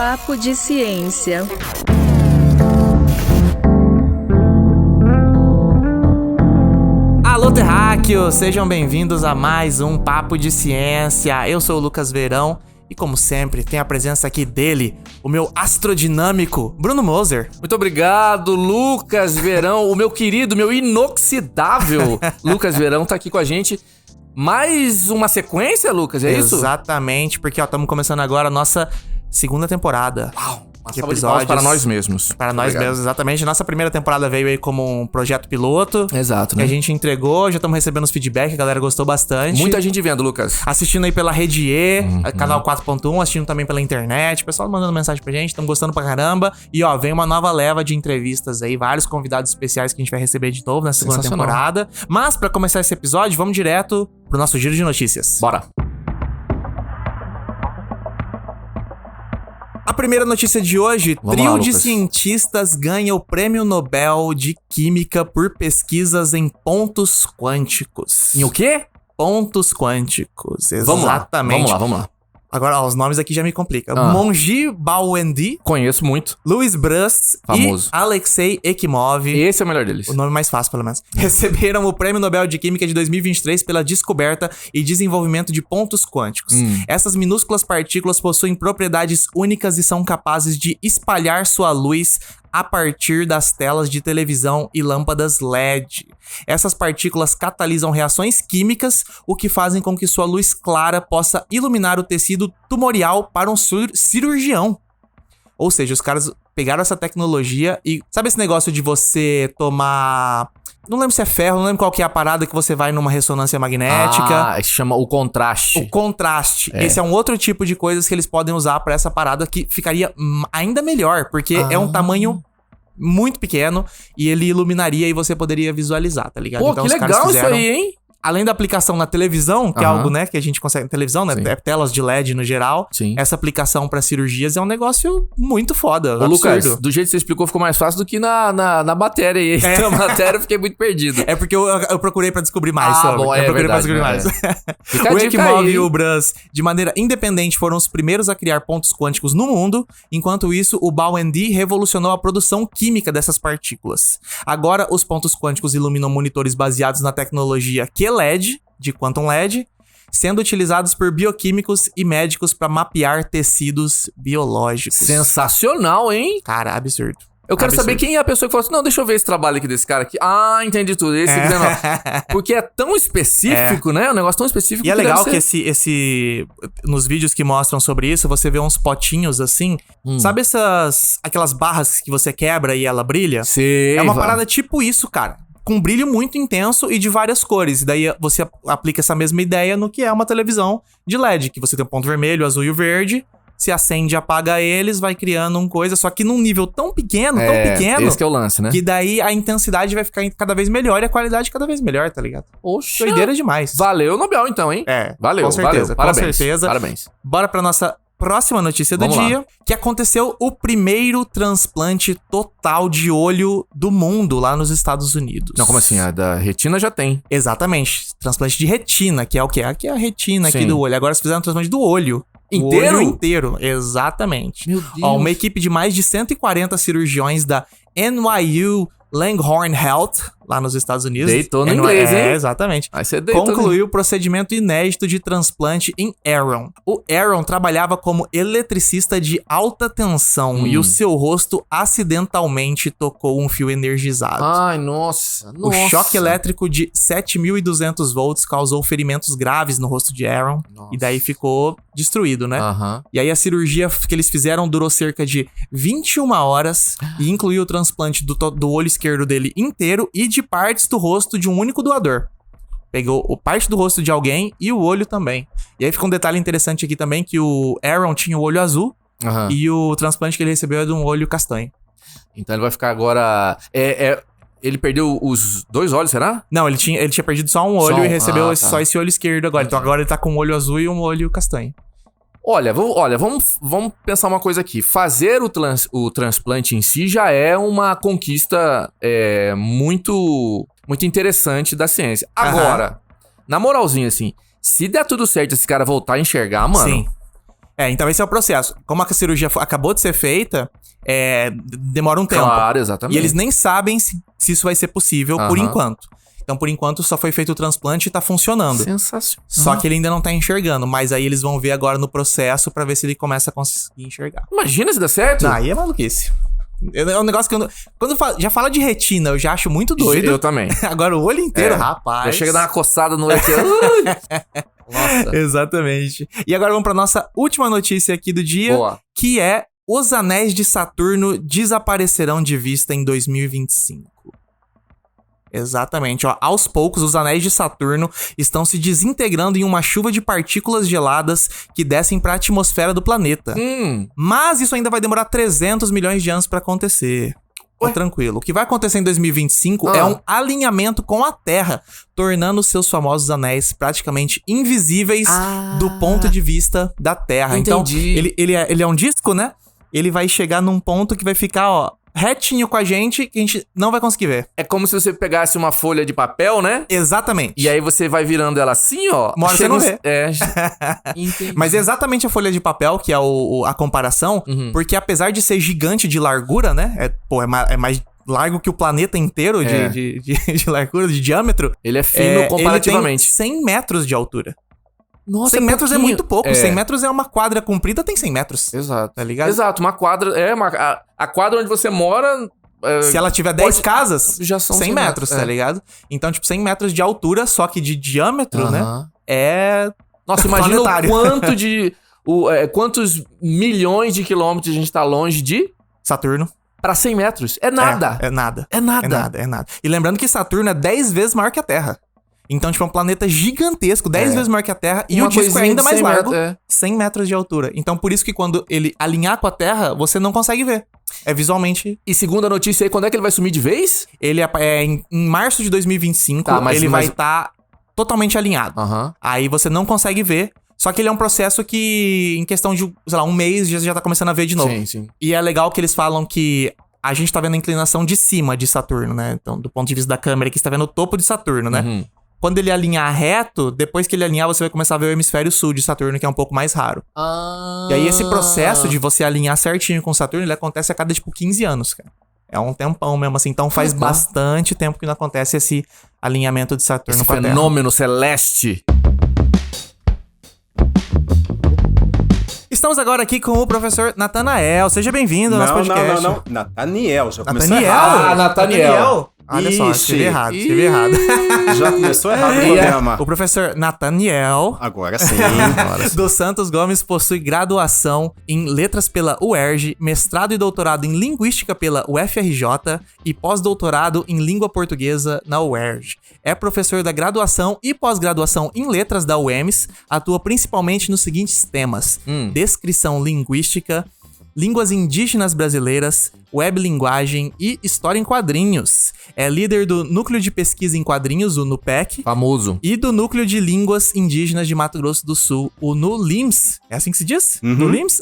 Papo de Ciência. Alô, terráqueos! Sejam bem-vindos a mais um Papo de Ciência. Eu sou o Lucas Verão e, como sempre, tem a presença aqui dele, o meu astrodinâmico, Bruno Moser. Muito obrigado, Lucas Verão, o meu querido, meu inoxidável Lucas Verão tá aqui com a gente. Mais uma sequência, Lucas, é isso? Exatamente, porque estamos começando agora a nossa segunda temporada. Uau! Uma Que salva de palmas para nós mesmos. Para nós mesmos, exatamente. Nossa primeira temporada veio aí como um projeto piloto. Exato, Que né? a gente entregou, já estamos recebendo os feedback, a galera gostou bastante. Muita gente vendo, Lucas. Assistindo aí pela Rede E, canal 4.1, assistindo também pela internet. O pessoal mandando mensagem pra gente, estamos gostando pra caramba. E ó, vem uma nova leva de entrevistas aí, vários convidados especiais que a gente vai receber de novo nessa segunda temporada. Mas pra começar esse episódio, vamos direto pro nosso giro de notícias. Bora. A primeira notícia de hoje, trio de cientistas ganha o Prêmio Nobel de Química por pesquisas em pontos quânticos. Em o quê? Pontos quânticos, Vamos exatamente. Vamos lá. Agora, ó, os nomes aqui já me complicam. Monji Bawendi, Conheço muito. Louis Brust Famoso. e Alexei Ekimov. Esse é o melhor deles. O nome mais fácil, pelo menos. Receberam o Prêmio Nobel de Química de 2023 pela descoberta e desenvolvimento de pontos quânticos. Essas minúsculas partículas possuem propriedades únicas e são capazes de espalhar sua luz a partir das telas de televisão e lâmpadas LED. Essas partículas catalisam reações químicas, o que fazem com que sua luz clara possa iluminar o tecido tumorial para um cirurgião. Ou seja, os caras pegaram essa tecnologia e... Sabe esse negócio de você tomar... Não lembro se é ferro, não lembro qual que é a parada que você vai numa ressonância magnética. Se chama o contraste. O contraste. Esse é um outro tipo de coisas que eles podem usar pra essa parada que ficaria ainda melhor, porque é um tamanho muito pequeno e ele iluminaria e você poderia visualizar, tá ligado? Pô, então, que os caras legal fizeram, isso aí, hein? além da aplicação na televisão, que é algo, né, que a gente consegue... Televisão, né? Telas de LED no geral. Sim. Essa aplicação pra cirurgias é um negócio muito foda, Ô, absurdo. Lucas, do jeito que você explicou, ficou mais fácil do que na matéria aí. Na matéria eu fiquei muito perdido. É porque eu procurei pra descobrir mais sobre. Bom, eu procurei verdade, pra descobrir mais. Fica O a dica Ekimov aí. e o Brus, de maneira independente, foram os primeiros a criar pontos quânticos no mundo. Enquanto isso, o Bawendi revolucionou a produção química dessas partículas. Agora, os pontos quânticos iluminam monitores baseados na tecnologia QLED, de Quantum LED, sendo utilizados por bioquímicos e médicos para mapear tecidos biológicos. Sensacional, hein? Cara, absurdo. Eu quero saber quem é a pessoa que falou assim, não, deixa eu ver esse trabalho aqui desse cara aqui. Ah, entendi tudo. Esse aqui não. Porque é tão específico, né? Um negócio tão específico. E é legal que nos vídeos que mostram sobre isso, você vê uns potinhos assim. Sabe aquelas barras que você quebra e ela brilha? Sei, é uma parada tipo isso, cara. Com um brilho muito intenso e de várias cores. E daí você aplica essa mesma ideia no que é uma televisão de LED, que você tem o ponto vermelho, o azul e o verde. Se acende e apaga eles, vai criando uma coisa, só que num nível tão pequeno, esse que é o lance, né? Que daí a intensidade vai ficar cada vez melhor e a qualidade cada vez melhor, tá ligado? Oxa. Doideira demais. Valeu o Nobel então, hein? Valeu, com certeza. Parabéns, com certeza. Parabéns. Bora pra nossa próxima notícia do dia, que aconteceu o primeiro transplante total de olho do mundo lá nos Estados Unidos. Não, como assim? A da retina já tem. Exatamente. Transplante de retina, que é o quê? Aqui é a retina aqui do olho. Agora eles fizeram um transplante do olho. Inteiro? O olho inteiro, exatamente. Meu Deus. Ó, uma equipe de mais de 140 cirurgiões da NYU Langhorne Health, lá nos Estados Unidos. Deitou no inglês, hein? Exatamente. Aí você deitou. Concluiu o procedimento inédito de transplante em Aaron. O Aaron trabalhava como eletricista de alta tensão e o seu rosto acidentalmente tocou um fio energizado. Ai, nossa. O choque elétrico de 7.200 volts causou ferimentos graves no rosto de Aaron. E daí ficou destruído, né? E aí a cirurgia que eles fizeram durou cerca de 21 horas e incluiu o transplante do olho esquerdo dele inteiro e de partes do rosto de um único doador. Pegou parte do rosto de alguém e o olho também. E aí fica um detalhe interessante aqui também, que o Aaron tinha o olho azul e o transplante que ele recebeu é de um olho castanho. Então ele vai ficar agora... Ele perdeu os dois olhos, será? Não, ele tinha perdido só um olho e recebeu só esse olho esquerdo agora. Então agora ele tá com um olho azul e um olho castanho. Olha, vamos pensar uma coisa aqui. Fazer o transplante em si já é uma conquista muito, muito interessante da ciência. Agora, na moralzinha, assim, se der tudo certo esse cara voltar a enxergar, mano... Sim. Então esse é o processo. Como a cirurgia acabou de ser feita, demora um tempo. Claro, exatamente. E eles nem sabem se isso vai ser possível por enquanto. Então, por enquanto, só foi feito o transplante e tá funcionando. Sensacional. Só que ele ainda não tá enxergando. Mas aí eles vão ver agora no processo pra ver se ele começa a conseguir enxergar. Imagina se dá certo. Aí é maluquice. É um negócio que eu não... Quando já fala de retina, eu já acho muito doido. Eu também. Agora o olho inteiro, rapaz. Já chega a dar uma coçada no olho aqui. Nossa. Exatamente. E agora vamos pra nossa última notícia aqui do dia. Boa. Que é: os anéis de Saturno desaparecerão de vista em 2025. Exatamente, ó. Aos poucos, os anéis de Saturno estão se desintegrando em uma chuva de partículas geladas que descem para a atmosfera do planeta. Mas isso ainda vai demorar 300 milhões de anos para acontecer. Tá tranquilo. O que vai acontecer em 2025 é um alinhamento com a Terra, tornando seus famosos anéis praticamente invisíveis do ponto de vista da Terra. Entendi. Então, ele é um disco, né? Ele vai chegar num ponto que vai ficar, ó, retinho com a gente, que a gente não vai conseguir ver. É como se você pegasse uma folha de papel, né? Exatamente. E aí você vai virando ela assim, ó. Uma hora você não vê. Entendi. Mas é exatamente a folha de papel que é a comparação, porque apesar de ser gigante de largura, né? É mais largo que o planeta inteiro de largura, de diâmetro. Ele é fino comparativamente. Ele tem 100 metros de altura. Nossa, 100 metros é muito pouco. 100 É. metros é uma quadra comprida, tem 100 metros. Exato. Tá ligado? Exato, uma quadra. A quadra onde você mora. Se ela tiver 10 casas, já são 100 metros, tá ligado? Então, tipo, 100 metros de altura, só que de diâmetro, né? É. Nossa, imagina planetário. o quanto de. Quantos milhões de quilômetros a gente tá longe de. Saturno. Pra 100 metros. É nada. É nada. É nada. É nada. E lembrando que Saturno é 10 vezes maior que a Terra. Então, tipo, é um planeta gigantesco, 10 vezes maior que a Terra, e Uma o disco é coisinha ainda de mais 100 largo, metros, 100 metros de altura. Então, por isso que quando ele alinhar com a Terra, você não consegue ver. É visualmente... E segundo a notícia aí, quando é que ele vai sumir de vez? Ele em março de 2025, ele vai estar totalmente alinhado. Aí você não consegue ver. Só que ele é um processo que, em questão de, sei lá, um mês, já tá começando a ver de novo. Sim, sim. E é legal que eles falam que a gente tá vendo a inclinação de cima de Saturno, né? Então, do ponto de vista da câmera aqui, você tá vendo o topo de Saturno, né? Quando ele alinhar reto, depois que ele alinhar, você vai começar a ver o hemisfério sul de Saturno, que é um pouco mais raro. E aí, esse processo de você alinhar certinho com Saturno, ele acontece a cada, tipo, 15 anos, cara. É um tempão mesmo, assim. Então, faz bastante tempo que não acontece esse alinhamento de Saturno com a Terra. Fenômeno celeste. Estamos agora aqui com o professor Natanael. Seja bem-vindo ao nosso podcast. Não. Nathaniel, já começou Nathaniel? errado. Nathaniel. Olha só, escrevi errado. Já começou errado o programa. O professor Nataniel Agora sim. dos Santos Gomes possui graduação em Letras pela UERJ, mestrado e doutorado em Linguística pela UFRJ e pós-doutorado em Língua Portuguesa na UERJ. É professor da graduação e pós-graduação em Letras da UEMS, atua principalmente nos seguintes temas: descrição linguística, línguas indígenas brasileiras, weblinguagem e história em quadrinhos. É líder do Núcleo de Pesquisa em Quadrinhos, o NUPEC, Famoso. e do Núcleo de Línguas Indígenas de Mato Grosso do Sul, o NULIMS. É assim que se diz? NULIMS?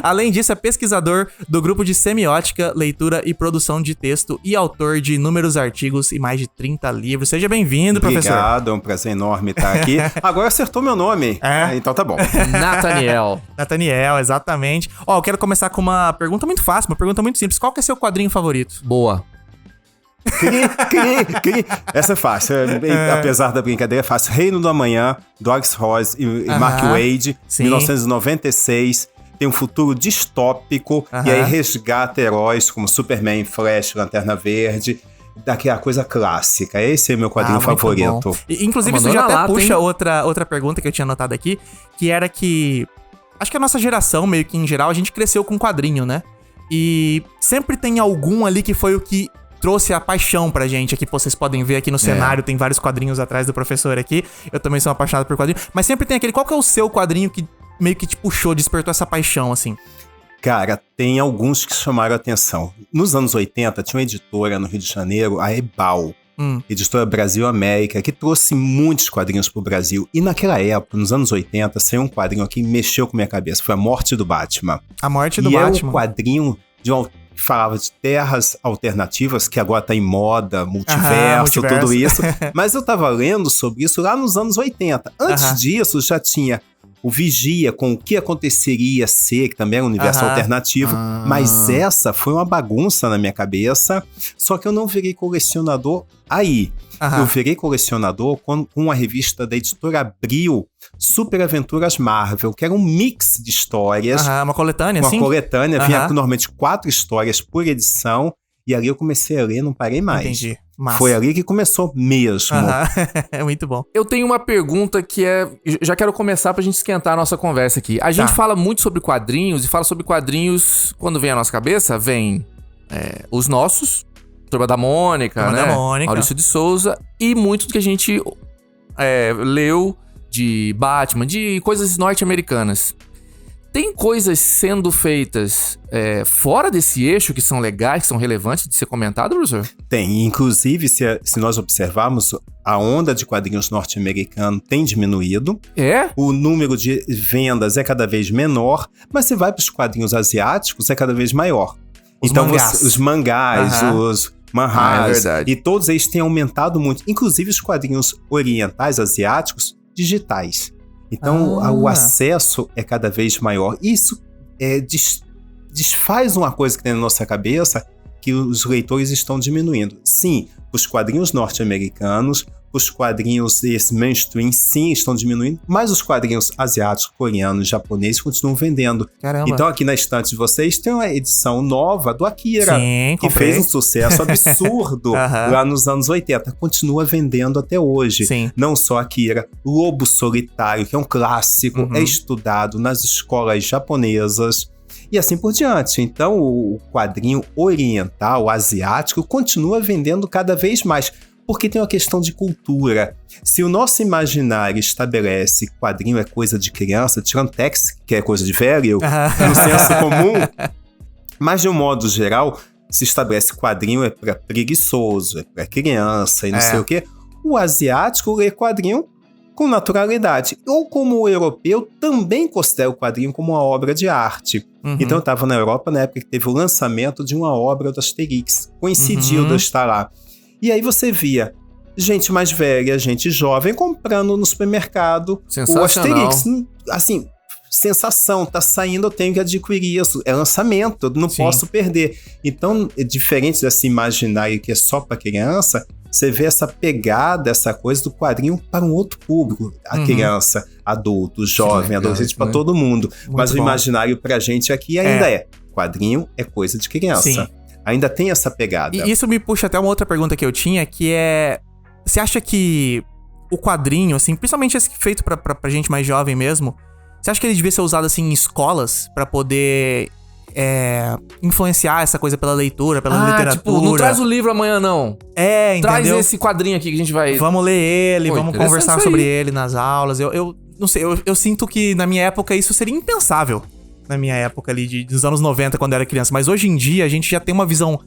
Além disso, é pesquisador do grupo de semiótica, leitura e produção de texto e autor de inúmeros artigos e mais de 30 livros. Seja bem-vindo, professor. Obrigado, é um prazer enorme estar aqui. Agora acertou meu nome. Então tá bom. Nathaniel. Nathaniel, exatamente. Ó, eu quero começar com uma pergunta muito fácil, uma pergunta muito simples. Qual que é seu quadrinho favorito? Boa. Cri. Essa é fácil. Apesar da brincadeira, é fácil. Reino do Amanhã, do Alex Ross e Mark Waid, 1996. Tem um futuro distópico e aí resgata heróis como Superman, Flash, Lanterna Verde. Daquela coisa clássica. Esse é meu quadrinho favorito. Inclusive, isso já até puxa outra pergunta que eu tinha anotado aqui, que era que... Acho que a nossa geração, meio que em geral, a gente cresceu com quadrinho, né? E sempre tem algum ali que foi o que trouxe a paixão pra gente aqui. Vocês podem ver aqui no cenário, tem vários quadrinhos atrás do professor aqui. Eu também sou apaixonado por quadrinho. Mas sempre tem aquele... Qual que é o seu quadrinho que meio que te puxou, despertou essa paixão, assim? Cara, tem alguns que chamaram a atenção. Nos anos 80, tinha uma editora no Rio de Janeiro, a Ebal. Editora Brasil América, que trouxe muitos quadrinhos pro Brasil. E naquela época, nos anos 80, saiu um quadrinho que mexeu com minha cabeça. Foi A Morte do Batman. A Morte do Batman. Batman. E é um quadrinho que falava de terras alternativas, que agora tá em moda, multiverso, tudo isso. Mas eu tava lendo sobre isso lá nos anos 80. Antes disso, já tinha o Vigia, com o que aconteceria ser, que também era um universo alternativo. Mas essa foi uma bagunça na minha cabeça, só que eu não virei colecionador aí. Eu virei colecionador com uma revista da editora Abril, Super Aventuras Marvel, que era um mix de histórias. Uma coletânea, assim? Uma coletânea, vinha normalmente 4 histórias por edição, e ali eu comecei a ler, não parei mais. Entendi. Massa. Foi ali que começou mesmo. É muito bom. Eu tenho uma pergunta que já quero começar pra gente esquentar a nossa conversa aqui. A gente fala muito sobre quadrinhos, e fala sobre quadrinhos, quando vem à nossa cabeça, vem os nossos, Turma da Mônica, né? Maurício de Souza, e muito do que a gente leu de Batman, de coisas norte-americanas. Tem coisas sendo feitas fora desse eixo que são legais, que são relevantes de ser comentado, professor? Tem. Inclusive, se nós observarmos, a onda de quadrinhos norte-americanos tem diminuído. O número de vendas é cada vez menor, mas se vai para os quadrinhos asiáticos, é cada vez maior. Os mangás, os manhwas, e todos eles têm aumentado muito. Inclusive os quadrinhos orientais, asiáticos, digitais. Então, o acesso é cada vez maior. Isso desfaz uma coisa que tem na nossa cabeça, que os leitores estão diminuindo. Sim, os quadrinhos norte-americanos, os quadrinhos mainstream, sim, estão diminuindo, mas os quadrinhos asiáticos, coreanos, japoneses continuam vendendo. Caramba. Então, aqui na estante de vocês tem uma edição nova do Akira, que fez um sucesso absurdo lá nos anos 80. Continua vendendo até hoje. Sim. Não só Akira, Lobo Solitário, que é um clássico, é estudado nas escolas japonesas. E assim por diante. Então, o quadrinho oriental, asiático, continua vendendo cada vez mais. Porque tem uma questão de cultura. Se o nosso imaginário estabelece que quadrinho é coisa de criança, Tirantex, que é coisa de velho, no senso comum, mas de um modo geral, se estabelece que quadrinho é para preguiçoso, é para criança e não sei o quê, o asiático lê quadrinho com naturalidade. Ou como o europeu também considera o quadrinho como uma obra de arte. Então eu estava na Europa na época que teve o lançamento de uma obra do Asterix. Coincidiu de eu estar lá. E aí você via gente mais velha, gente jovem, comprando no supermercado o Asterix. Assim, sensação, tá saindo, eu tenho que adquirir isso. É lançamento, eu não posso perder. Então, diferente desse imaginário que é só para criança, você vê essa pegada, essa coisa do quadrinho para um outro público. A criança, adulto, jovem, adolescente, para todo mundo. Mas o imaginário pra gente aqui ainda quadrinho é coisa de criança. Sim. Ainda tem essa pegada. E isso me puxa até uma outra pergunta que eu tinha, que é... Você acha que o quadrinho, assim, principalmente esse feito pra gente mais jovem mesmo, você acha que ele devia ser usado, assim, em escolas pra poder influenciar essa coisa pela leitura, pela literatura? Tipo, não traz o livro amanhã, não. Entendeu? Traz esse quadrinho aqui que a gente vai... Vamos ler ele, vamos conversar sobre ele nas aulas. Eu não sei, eu sinto que na minha época isso seria impensável. Na minha época ali, dos anos 90, quando eu era criança. Mas hoje em dia, a gente já tem uma visão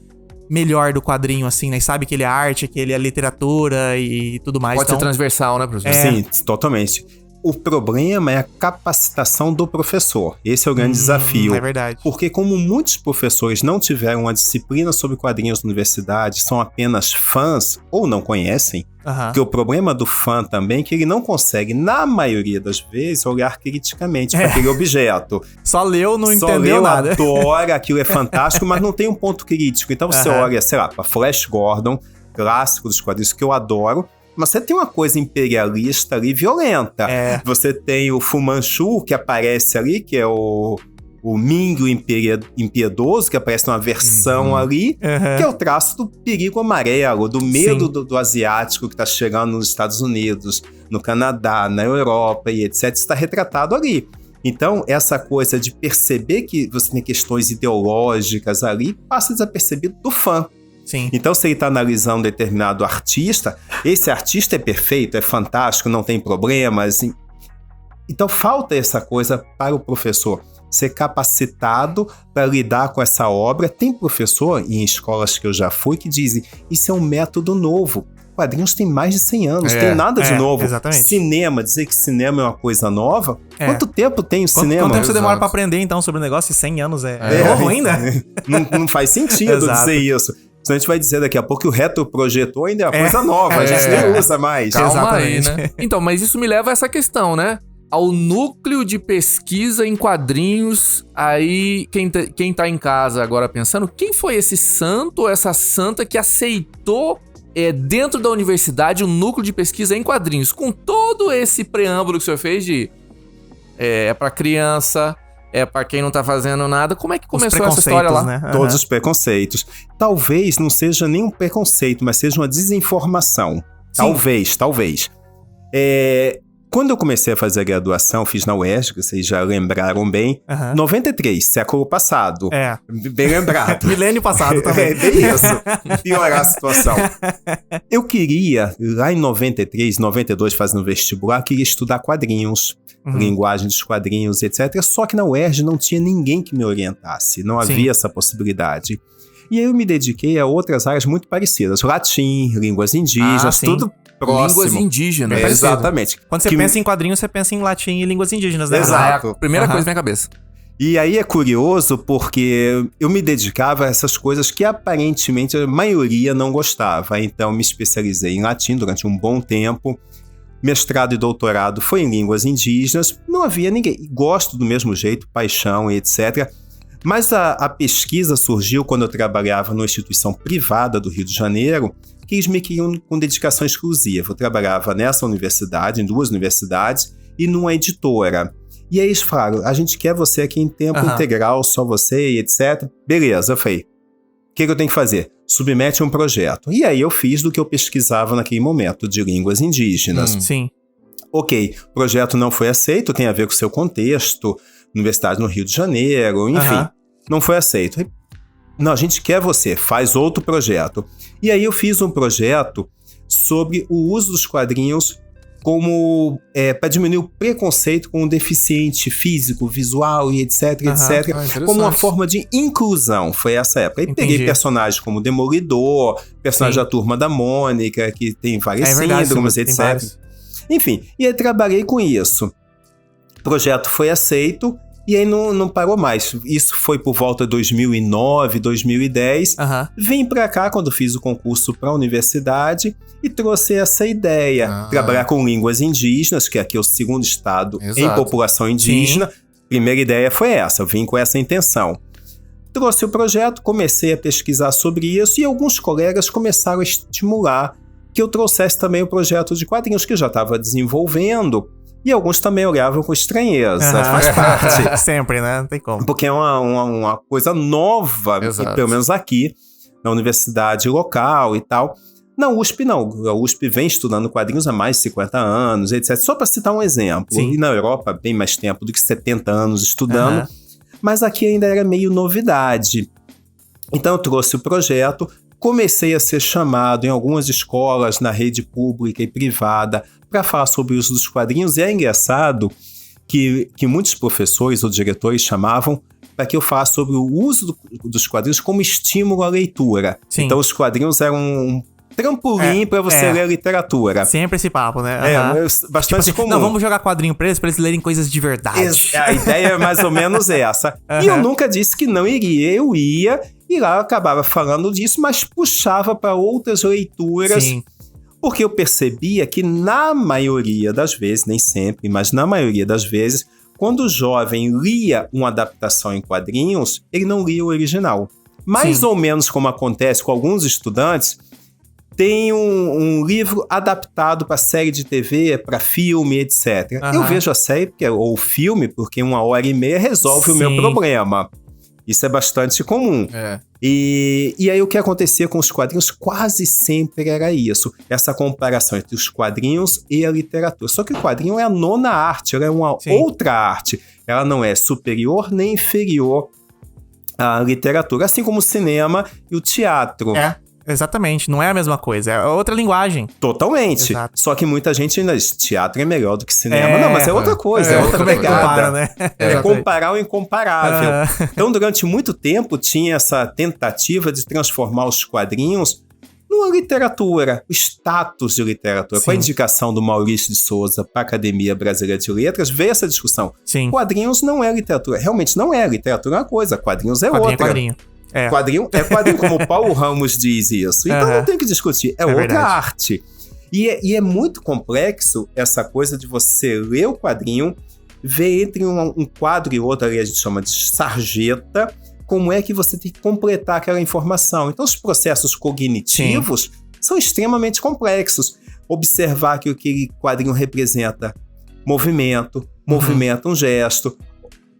melhor do quadrinho, assim, né? Sabe que ele é arte, que ele é literatura e tudo mais. Pode ser transversal, né, professor? Sim, totalmente. O problema é a capacitação do professor. Esse é o grande desafio. É verdade. Porque como muitos professores não tiveram uma disciplina sobre quadrinhos na universidade, são apenas fãs ou não conhecem, porque o problema do fã também é que ele não consegue, na maioria das vezes, olhar criticamente para aquele objeto. Só leu, não entendeu nada. Adora, aquilo é fantástico, mas não tem um ponto crítico. Então você olha, sei lá, para Flash Gordon, clássico dos quadrinhos que eu adoro, mas você tem uma coisa imperialista ali, violenta. Você tem o Fu Manchu, que aparece ali, que é o Ming impiedoso, que aparece numa versão ali, que é o traço do perigo amarelo, do medo do asiático que está chegando nos Estados Unidos, no Canadá, na Europa e etc. Está retratado ali. Então, essa coisa de perceber que você tem questões ideológicas ali, passa desapercebido do fã. Sim. Então, se ele está analisando um determinado artista, esse artista é perfeito, é fantástico, não tem problemas. Então, falta essa coisa para o professor ser capacitado para lidar com essa obra. Tem professor, em escolas que eu já fui, que dizem, isso é um método novo. Quadrinhos tem mais de 100 anos, tem nada de novo. Exatamente. Cinema, dizer que cinema é uma coisa nova. Quanto tempo tem o cinema? Quanto tempo você demora para aprender, então, sobre o negócio? E 100 anos é novo ainda? Não faz sentido dizer isso. Senão a gente vai dizer daqui a pouco que o retroprojetor ainda é uma coisa nova, a gente nem usa mais. Calma aí, né? Então, mas isso me leva a essa questão, né? ao núcleo de pesquisa em quadrinhos. Aí, quem tá em casa agora pensando, quem foi esse santo ou essa santa que aceitou dentro da universidade o núcleo de pesquisa em quadrinhos? Com todo esse preâmbulo que o senhor fez de pra criança, pra quem não tá fazendo nada. Como é que começou essa história lá? Né? Todos os preconceitos. Talvez não seja nenhum preconceito, mas seja uma desinformação. Sim. Talvez. Quando eu comecei a fazer a graduação, fiz na UERJ, que vocês já lembraram bem, 93, século passado. Bem lembrado. Milênio passado também. Bem isso. Piorar a situação. Eu queria, lá em 93, 92, fazendo vestibular, queria estudar quadrinhos, linguagem dos quadrinhos, etc. Só que na UERJ não tinha ninguém que me orientasse. Não havia essa possibilidade. E aí eu me dediquei a outras áreas muito parecidas. Latim, línguas indígenas, tudo próximo. Línguas indígenas. Exatamente. Quando você pensa em quadrinhos, você pensa em latim e línguas indígenas, né? Exato. É a primeira coisa na minha cabeça. E aí é curioso porque eu me dedicava a essas coisas que aparentemente a maioria não gostava. Então me especializei em latim durante um bom tempo. Mestrado e doutorado foi em línguas indígenas. Não havia ninguém. Gosto do mesmo jeito, paixão e etc. Mas a pesquisa surgiu quando eu trabalhava numa instituição privada do Rio de Janeiro, que eles me queriam com dedicação exclusiva. Eu trabalhava nessa universidade, em 2 universidades, e numa editora. E aí eles falaram, a gente quer você aqui em tempo integral, só você e etc. Beleza, eu falei, o que eu tenho que fazer? Submete um projeto. E aí eu fiz do que eu pesquisava naquele momento, de línguas indígenas. Sim. Ok, o projeto não foi aceito, tem a ver com o seu contexto, universidade no Rio de Janeiro, enfim, não foi aceito. Não, a gente quer você, faz outro projeto. E aí eu fiz um projeto sobre o uso dos quadrinhos como para diminuir o preconceito com o deficiente físico, visual e etc, como uma forma de inclusão. Foi essa época. E peguei personagens como Demolidor, personagem da Turma da Mônica, que tem várias síndromes, etc. Enfim, e aí trabalhei com isso. O projeto foi aceito e aí não parou mais. Isso foi por volta de 2009, 2010. Vim pra cá quando fiz o concurso pra universidade e trouxe essa ideia. Trabalhar com línguas indígenas, que aqui é o segundo estado em população indígena. Sim. Primeira ideia foi essa, eu vim com essa intenção. Trouxe o projeto, comecei a pesquisar sobre isso e alguns colegas começaram a estimular que eu trouxesse também o projeto de quadrinhos que eu já estava desenvolvendo. E alguns também olhavam com estranheza, faz parte. Sempre, né? Não tem como. Porque é uma coisa nova, pelo menos aqui, na universidade local e tal. Na USP, não. A USP vem estudando quadrinhos há mais de 50 anos, etc. Só para citar um exemplo. Sim. E na Europa, bem mais tempo do que 70 anos estudando. Mas aqui ainda era meio novidade. Então eu trouxe o projeto, comecei a ser chamado em algumas escolas, na rede pública e privada, para falar sobre o uso dos quadrinhos. E é engraçado que muitos professores ou diretores chamavam para que eu falasse sobre o uso dos quadrinhos como estímulo à leitura. Sim. Então os quadrinhos eram um trampolim para você ler literatura. Sempre esse papo, né? Bastante tipo assim, comum. Não, vamos jogar quadrinho pra eles lerem coisas de verdade. A ideia é mais ou menos essa. E eu nunca disse que não iria. Eu ia, e lá eu acabava falando disso, mas puxava para outras leituras. Sim. Porque eu percebia que na maioria das vezes, nem sempre, mas na maioria das vezes, quando o jovem lia uma adaptação em quadrinhos, ele não lia o original. Mais ou menos como acontece com alguns estudantes, tem um livro adaptado para série de TV, para filme, etc. Eu vejo a série ou o filme porque 1h30 resolve o meu problema. Isso é bastante comum. E aí o que acontecia com os quadrinhos quase sempre era isso. Essa comparação entre os quadrinhos e a literatura. Só que o quadrinho é a nona arte, ela é uma outra arte. Ela não é superior nem inferior à literatura. Assim como o cinema e o teatro. Exatamente, não é a mesma coisa, é outra linguagem. Totalmente. Exato. Só que muita gente ainda diz, teatro é melhor do que cinema. Não, mas é outra coisa, é outra pegada. Compara, né? É comparar o incomparável. Então, durante muito tempo, tinha essa tentativa de transformar os quadrinhos numa literatura, o status de literatura. Com a indicação do Maurício de Souza para a Academia Brasileira de Letras, veio essa discussão. Quadrinhos não é literatura. Realmente não é. Literatura é uma coisa, quadrinhos é outra. Quadrinho. Quadrinho é quadrinho, como o Paulo Ramos diz isso. Então não tem que discutir, é outra arte. E é muito complexo essa coisa de você ler o quadrinho, ver entre um quadro e outro, ali a gente chama de sarjeta, como é que você tem que completar aquela informação. Então, os processos cognitivos são extremamente complexos. Observar que aquele quadrinho representa movimento, um gesto,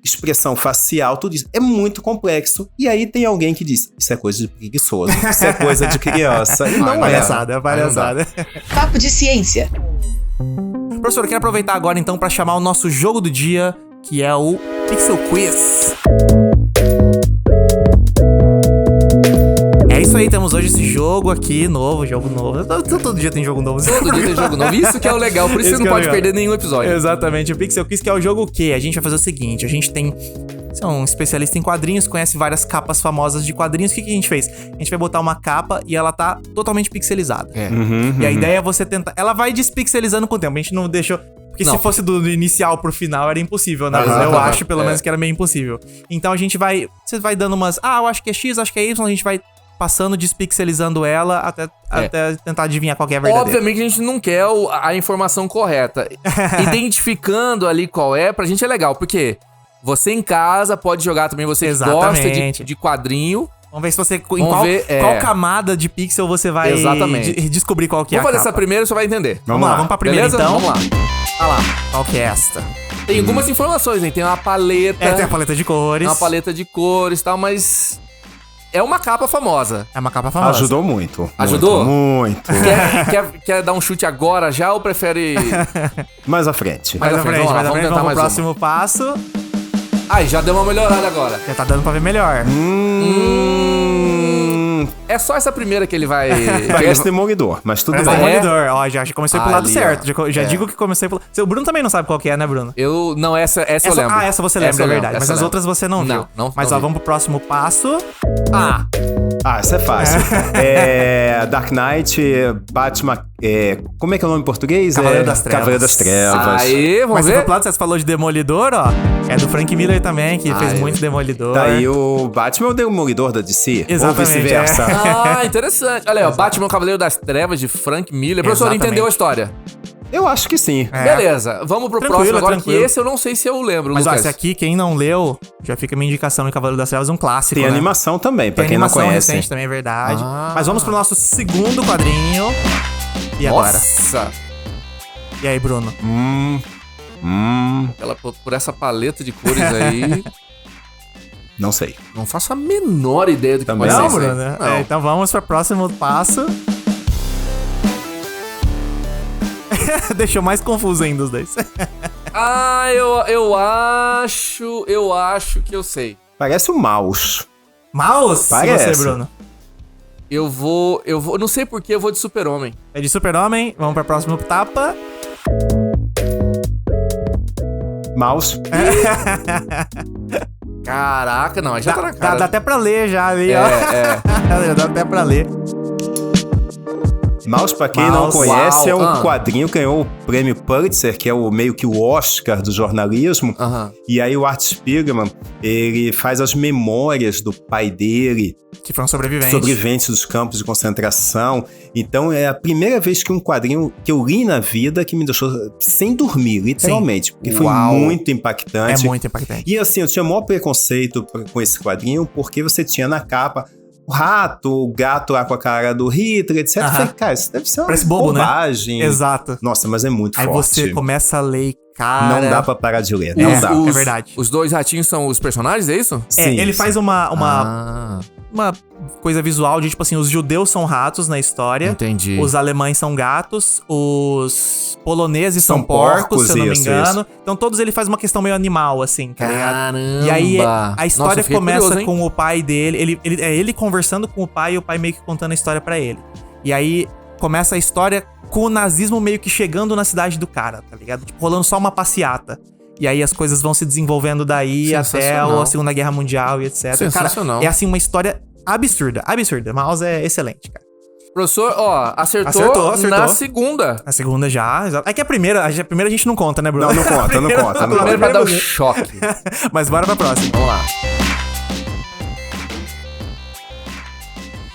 expressão facial, tudo isso é muito complexo. E aí tem alguém que diz, isso é coisa de preguiçoso, isso é coisa de criança. E não é. Palhaçada. Papo de ciência. Professor, eu quero aproveitar agora então para chamar o nosso jogo do dia, que é o Pixel Quiz. É isso aí, temos hoje esse jogo aqui, jogo novo. Todo dia tem jogo novo. Todo dia tem jogo novo. Isso que é o legal, por isso você não pode perder nenhum episódio. Exatamente, o Pixel Quiz, que é o jogo o quê? A gente vai fazer o seguinte, a gente tem... Você é um especialista em quadrinhos, conhece várias capas famosas de quadrinhos. O que a gente fez? A gente vai botar uma capa e ela tá totalmente pixelizada. E a ideia é você tentar... Ela vai despixelizando com o tempo, a gente não deixou... Porque se fosse do inicial pro final, era impossível, né? Eu acho, pelo menos, que era meio impossível. Então a gente vai... Você vai dando umas... eu acho que é X, acho que é Y, a gente vai... passando, despixelizando ela até tentar adivinhar qual que é a verdadeira. Obviamente a gente não quer a informação correta. Identificando ali qual é, pra gente é legal, porque você em casa pode jogar também, você que gosta de quadrinho. Vamos ver se você... Qual camada de pixel você vai descobrir qual que é a capa. Vamos fazer essa primeira, você vai entender. Vamos lá, vamos pra primeira. Beleza? Então. Vamos lá. Olha lá, qual que é esta? Tem algumas informações, hein? Tem uma paleta. Tem a paleta de cores. Uma paleta de cores e tal, mas... É uma capa famosa. É uma capa famosa. Ajudou muito. Ajudou? Muito. Quer dar um chute agora já ou prefere... Mais à frente. Mais à frente, vamos pro próximo passo. Ai, já deu uma melhorada agora. Já tá dando pra ver melhor. É só essa primeira que ele vai... Parece Demolidor, mas tudo bem. Demolidor, ó, já comecei pro lado certo. Já digo que comecei pro... O Bruno também não sabe qual que é, né, Bruno? Não, essa eu lembro. Essa você lembra, é verdade. Mas as outras você não viu. Não. Mas ó, vamos pro próximo passo. Essa é fácil. Dark Knight, Batman... como é que é o nome em português? Cavaleiro das Trevas. Cavaleiro das Trevas. Aí, vamos ver. Mas pro lado você falou de Demolidor, ó. É do Frank Miller também, que fez muito Demolidor. Daí o Batman é o Demolidor da DC. Exatamente. Ou vice-versa. Interessante. Olha aí, ó, Batman Cavaleiro das Trevas de Frank Miller. Professor, entendeu a história? Eu acho que sim. Beleza, vamos pro próximo agora, que esse eu não sei se eu lembro, Mas Lucas. ó, esse aqui, quem não leu, já fica minha indicação em Cavaleiro das Trevas, um clássico, Tem animação também, pra quem não conhece. Recente também, é verdade. Mas vamos pro nosso segundo quadrinho. E agora? Nossa! E aí, Bruno? Por essa paleta de cores aí... Não sei. Não faço a menor ideia do que Também pode Não, ser. Bruno. Então vamos pro próximo passo. Deixou mais confuso ainda os dois. Eu acho que eu sei. Parece um mouse. Mouse? Parece. Você, Bruno? Eu vou, não sei porquê, eu vou de Super-Homem. É de Super-Homem, vamos pra próxima etapa. Mouse. Caraca, não, já tá na cara. Dá até pra ler já ali, ó. Já dá até pra ler. Mouse, pra quem não conhece, é um quadrinho que ganhou o prêmio Pulitzer, que é meio que o Oscar do jornalismo. E aí o Art Spiegelman, ele faz as memórias do pai dele. Que foram sobreviventes. Sobreviventes dos campos de concentração. Então é a primeira vez que um quadrinho que eu li na vida que me deixou sem dormir, literalmente. Porque foi muito impactante. É muito impactante. E assim, eu tinha o maior preconceito com esse quadrinho, porque você tinha na capa o rato, o gato lá com a cara do Hitler, etc. Eu falei, cara, isso deve ser uma bobagem. Né? Exato. Nossa, mas é muito forte. Aí você começa a ler, cara... Não dá pra parar de ler, não dá. É verdade. Os dois ratinhos são os personagens, é isso? Sim. Ele faz uma coisa visual de, tipo assim, os judeus são ratos na história. Entendi. Os alemães são gatos, os poloneses são porcos, se eu não me engano. Então todos ele faz uma questão meio animal, assim, tá ligado? Caramba! E aí a história começa curioso, com o pai dele, ele conversando com o pai e o pai meio que contando a história pra ele. E aí começa a história com o nazismo meio que chegando na cidade do cara, tá ligado? Tipo, rolando só uma passeata. E aí as coisas vão se desenvolvendo daí até a Segunda Guerra Mundial e etc. Sensacional. Cara, é assim uma história absurda. Mouse é excelente, cara. Professor, ó, acertou na segunda. Na segunda já, exato. É que a primeira a gente não conta, né, Bruno? Não conta. Primeiro pra dar o choque. Mas bora pra próxima. Vamos lá.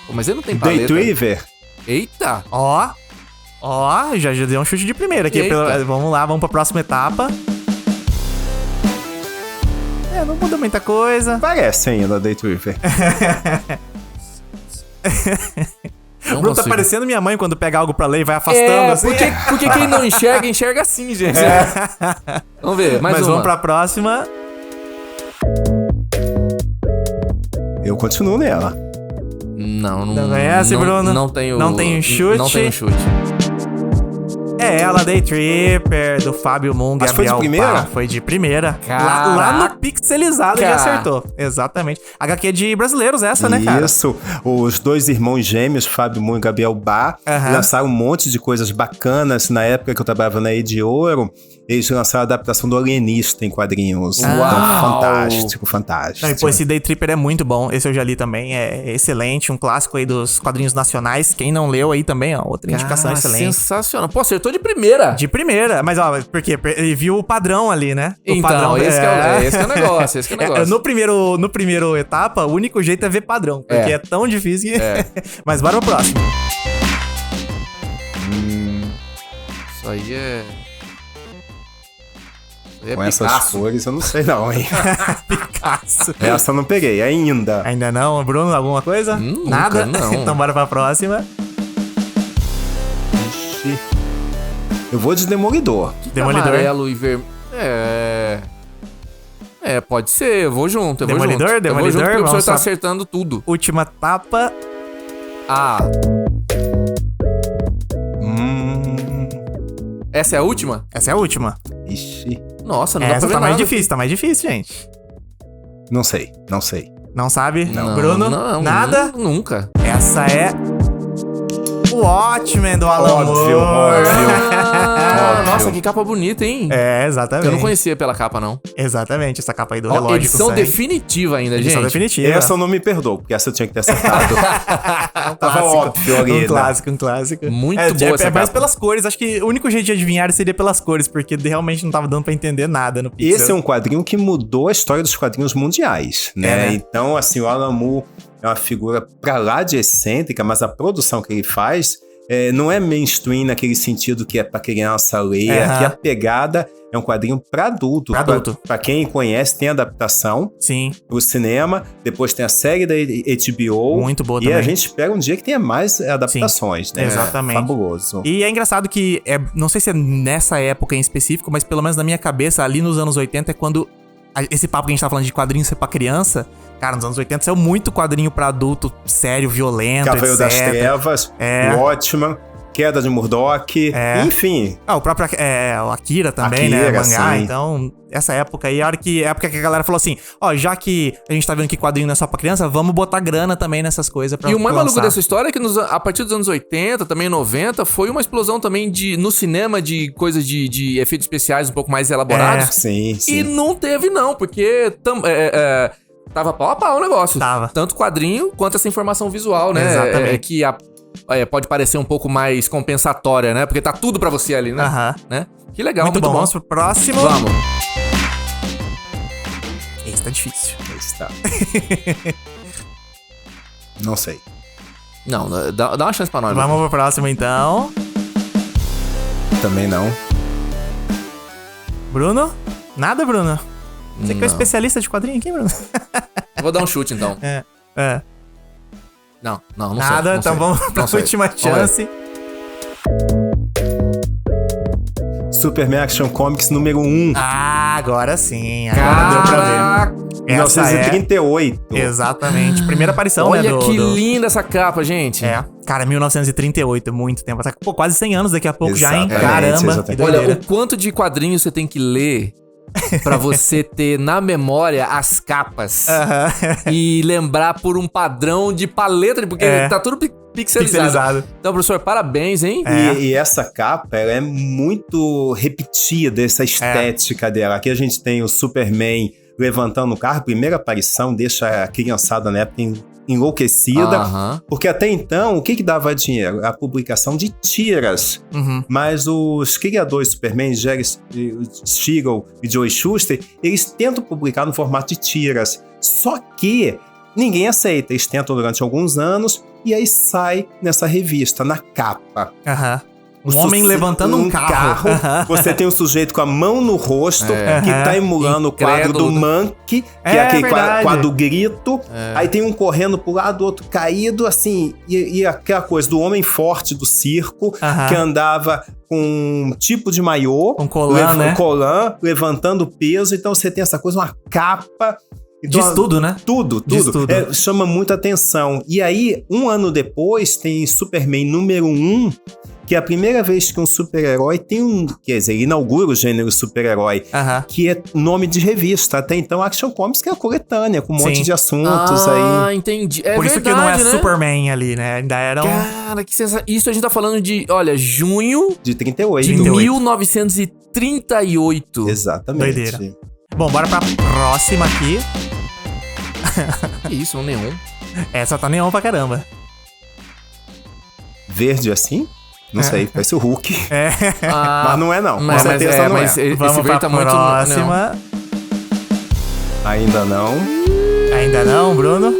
Pô, mas ele não tem paleta. Day Driver. Eita. Ó. Ó, já deu um chute de primeira aqui. Vamos lá, vamos pra próxima etapa. Não muda muita coisa. Parece ainda Day Tripper. O Bruno tá parecendo minha mãe quando pega algo pra ler e vai afastando assim. Porque quem não enxerga assim, gente. Vamos ver, mais uma. Vamos pra próxima. Eu continuo nela. Não conhece, Bruno? Não tenho chute. Não tenho chute. É ela, Day Tripper, do Fábio Moon, Gabriel. Foi de primeira? Foi de primeira. Lá no Pixelizado já acertou. Exatamente. HQ de brasileiros essa, né, cara? Isso. Os dois irmãos gêmeos, Fábio Moon e Gabriel Bá, lançaram um monte de coisas bacanas. Na época que eu trabalhava na Ed Ouro, eles lançaram a adaptação do Alienista em quadrinhos. Então, fantástico. Não, e, pô, esse Day Tripper é muito bom. Esse eu já li também. É excelente. Um clássico aí dos quadrinhos nacionais. Quem não leu aí também, ó. Outra indicação excelente. Sensacional. Pô, acertou de primeira. De primeira. Mas, ó, porque ele viu o padrão ali, né? O então, padrão, esse que é o negócio. No primeiro etapa, o único jeito é ver padrão. Porque é tão difícil que... Mas bora pro próximo. Isso aí é... Com essas cores eu não sei não, hein? Picasso. Essa eu não peguei ainda. Ainda não? Bruno, alguma coisa? Nada? Não. Então bora pra próxima. Ixi. Eu vou de Demolidor. Demolidor. Amarelo e vermelho. Pode ser. Eu vou junto. Demolidor? Porque o professor tá lá. acertando tudo. Última etapa. Essa é a última? Essa é a última. Ixi. Nossa, não dá pra Essa ver tá nada. mais difícil, gente. Não sei. Não sabe? Não, Bruno? não, nada? Nunca. Essa é o Watchmen do Alan Moore. Óbvio. Nossa, que capa bonita, hein? Exatamente. Eu não conhecia pela capa, não. Exatamente, essa capa aí do relógio. Edição definitiva ainda, Edição gente. definitiva. Essa eu não me perdoo, porque essa eu tinha que ter acertado. Tava óbvio ali. Um clássico. Muito boa essa É mais capa. pelas cores. Acho que o único jeito de adivinhar seria pelas cores, porque realmente não tava dando pra entender nada no pixel. Esse é um quadrinho que mudou a história dos quadrinhos mundiais, né? Então, assim, o Alan Moore é uma figura pra lá de excêntrica, mas a produção que ele faz não é mainstream naquele sentido que é pra criança ler. Aqui a pegada é um quadrinho pra adulto. Pra quem conhece, tem adaptação pro cinema. Depois tem a série da HBO. Muito boa e também. a gente espera um dia que tenha mais adaptações, né? Exatamente. Fabuloso. E é engraçado que, não sei se é nessa época em específico, mas pelo menos na minha cabeça, ali nos anos 80 é quando esse papo que a gente tá falando de quadrinho ser pra criança. Cara, nos anos 80 saiu muito quadrinho pra adulto, sério, violento, Cavaleiro das Trevas, Watchmen, Queda de Murdoch, enfim. O próprio o Akira também, né? Mangá. Então, essa época aí, a época que a galera falou assim, já que a gente tá vendo que quadrinho não é só pra criança, vamos botar grana também nessas coisas pra E o mais lançar. maluco dessa história é que a partir dos anos 80, também 90, foi uma explosão também no cinema de coisas de efeitos especiais um pouco mais elaborados. Sim. E não teve não, porque tava pau a pau o negócio. Tava. Tanto quadrinho quanto essa informação visual, né? Exatamente. Que pode parecer um pouco mais compensatória, né? Porque tá tudo pra você ali, né? né? Que legal, muito bom. Vamos pro próximo. Vamos. Esse tá difícil. Esse tá. Não sei. Não, dá uma chance pra nós. Vamos pro próximo, então. Também não. Bruno? Nada, Bruno? Você que é um especialista de quadrinho aqui, Bruno? Vou dar um chute, então. Não Nada, sei, então vamos pra última chance. Superman Action Comics número 1. Agora sim. Agora deu pra ver. 1938. Exatamente. Primeira aparição, né? Olha que linda essa capa, gente. Cara, 1938, muito tempo. Pô, quase 100 anos daqui a pouco já, hein? Exatamente, Caramba. Olha, o quanto de quadrinhos você tem que ler pra você ter na memória as capas e lembrar por um padrão de paleta, porque tá tudo pixelizado. Então, professor, parabéns, hein? E essa capa, ela é muito repetida, essa estética dela. Aqui a gente tem o Superman levantando o carro, primeira aparição, deixa a criançada na época enlouquecida, porque até então, o que dava dinheiro? A publicação de tiras. Mas os criadores Superman, Jerry Siegel e Joe Shuster, eles tentam publicar no formato de tiras. Só que ninguém aceita. Eles tentam durante alguns anos e aí sai nessa revista, na capa. Um homem levantando um carro. Você tem um sujeito com a mão no rosto que tá emulando o quadro do Monkey, que é aquele quadro grito. Aí tem um correndo pro lado, o outro caído, assim. E aquela coisa do homem forte do circo, que andava com um tipo de maiô. Um colã, né? Um colã, levantando peso. Então você tem essa coisa, uma capa. Então, diz tudo, né? Tudo. Chama muita atenção. E aí, um ano depois, tem Superman número 1, que é a primeira vez que um super-herói tem quer dizer, inaugura o gênero super-herói, que é nome de revista. Até então, Action Comics, que é a coletânea, com um monte de assuntos aí. Ah, entendi. Por isso que não é Superman ali, né? Ainda era Cara, que sensacional. Isso a gente tá falando de, olha, junho... De 38. De 1938. Exatamente. Doideira. Bom, bora pra próxima aqui. Que isso, um neon? Essa tá neon pra caramba. Verde assim? Não sei, parece o Hulk. Mas não é não. Mas, Com certeza não é. Vamos pra tá próxima. Muito... Ainda não. Ainda não, Bruno?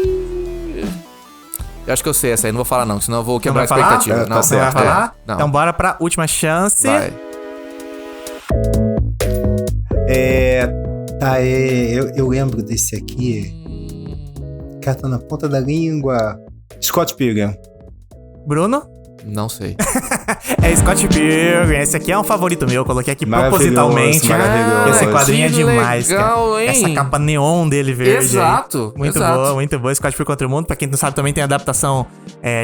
Eu acho que eu sei essa aí, não vou falar não, senão eu vou quebrar a Não vai falar? expectativa. Tá certo. Vai falar? Não. Então bora pra última chance. Vai. Eu lembro desse aqui. Cara, tá na ponta da língua. Scott Pilgrim. Bruno? Não sei. É Scott Pilgrim. Esse aqui é um favorito meu. Eu coloquei aqui Maravilhoso, propositalmente. maravilhoso. Esse quadrinho é Que demais, legal, cara. hein? Essa capa neon dele verde. Exato. Muito exato. boa, muito boa. Scott Pilgrim contra o Mundo. Pra quem não sabe, também tem a adaptação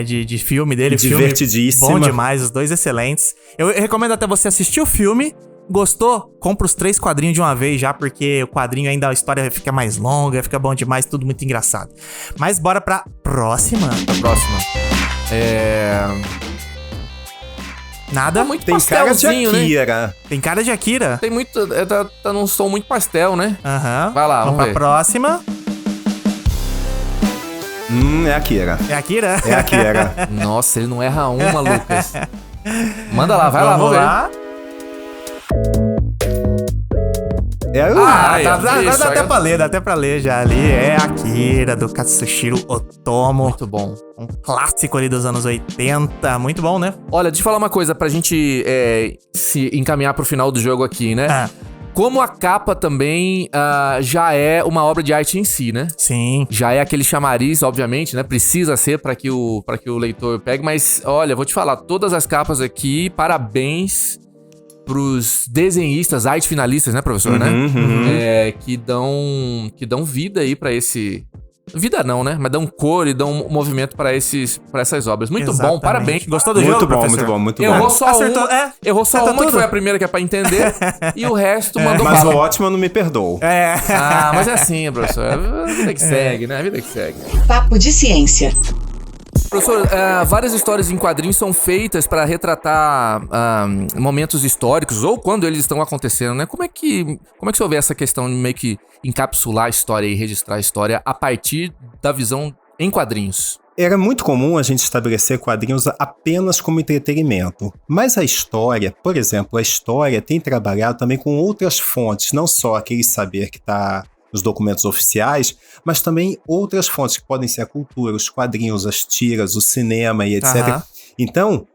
de filme dele. Divertidíssima. Filme bom demais, os dois excelentes. Eu recomendo até você assistir o filme. Gostou? Compra os 3 quadrinhos de uma vez já, porque o quadrinho ainda, a história fica mais longa, fica bom demais, tudo muito engraçado. Mas bora pra próxima. Nada? Tá muito Tem cara de pastelzinho, né? Akira. Tem cara de Akira. Tem muito... tá num som muito pastel, né? Aham. Vai lá, Vamos vamos pra ver. próxima. É Akira. É Akira? É Akira. Nossa, ele não erra uma, Lucas. Manda lá, vai lá, vamos ver. Dá até pra ler já ali. É Akira, do Katsushiro Otomo. Muito bom. Um clássico ali dos anos 80. Muito bom, né? Olha, deixa eu falar uma coisa pra gente se encaminhar pro final do jogo aqui, né? Como a capa também já é uma obra de arte em si, né? Sim. Já é aquele chamariz, obviamente, né? Precisa ser pra que o leitor pegue. Mas, olha, vou te falar, todas as capas aqui, parabéns pros desenhistas, arte finalistas, né, professor, né? Que dão vida aí pra esse... Vida não, né? Mas dão cor e dão movimento pra essas obras. Muito bom, parabéns. Gostou do jogo, professor? Muito bom. Errou só Acertou, uma, errou só uma que foi a primeira que é pra entender. E o resto mandou Mas bala. o ótimo eu não me perdoo. Mas é assim, professor. É a vida que segue, né? A vida que segue. Papo de ciência. Professor, várias histórias em quadrinhos são feitas para retratar momentos históricos ou quando eles estão acontecendo, né? Como é que você vê essa questão de meio que encapsular a história e registrar a história a partir da visão em quadrinhos? Era muito comum a gente estabelecer quadrinhos apenas como entretenimento. Mas a história, por exemplo, tem trabalhado também com outras fontes, não só aquele saber que está nos documentos oficiais, mas também outras fontes que podem ser a cultura, os quadrinhos, as tiras, o cinema e etc. Então,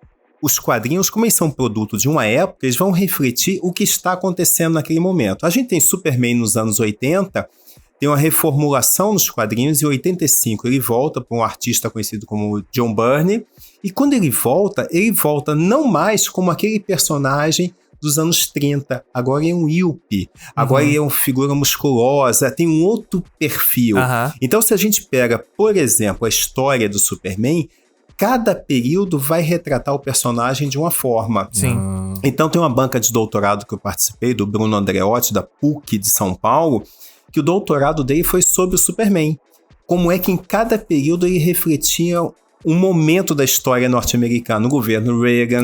os quadrinhos, como eles são produto de uma época, eles vão refletir o que está acontecendo naquele momento. A gente tem Superman nos anos 80, tem uma reformulação nos quadrinhos, em 85 ele volta para um artista conhecido como John Byrne, e quando ele volta não mais como aquele personagem dos anos 30, agora é um Yuppie, agora ele é uma figura musculosa, tem um outro perfil. Então se a gente pega, por exemplo, a história do Superman, cada período vai retratar o personagem de uma forma. Sim. Então tem uma banca de doutorado que eu participei, do Bruno Andreotti, da PUC de São Paulo, que o doutorado dele foi sobre o Superman. Como é que em cada período ele refletia um momento da história norte-americana, no governo Reagan,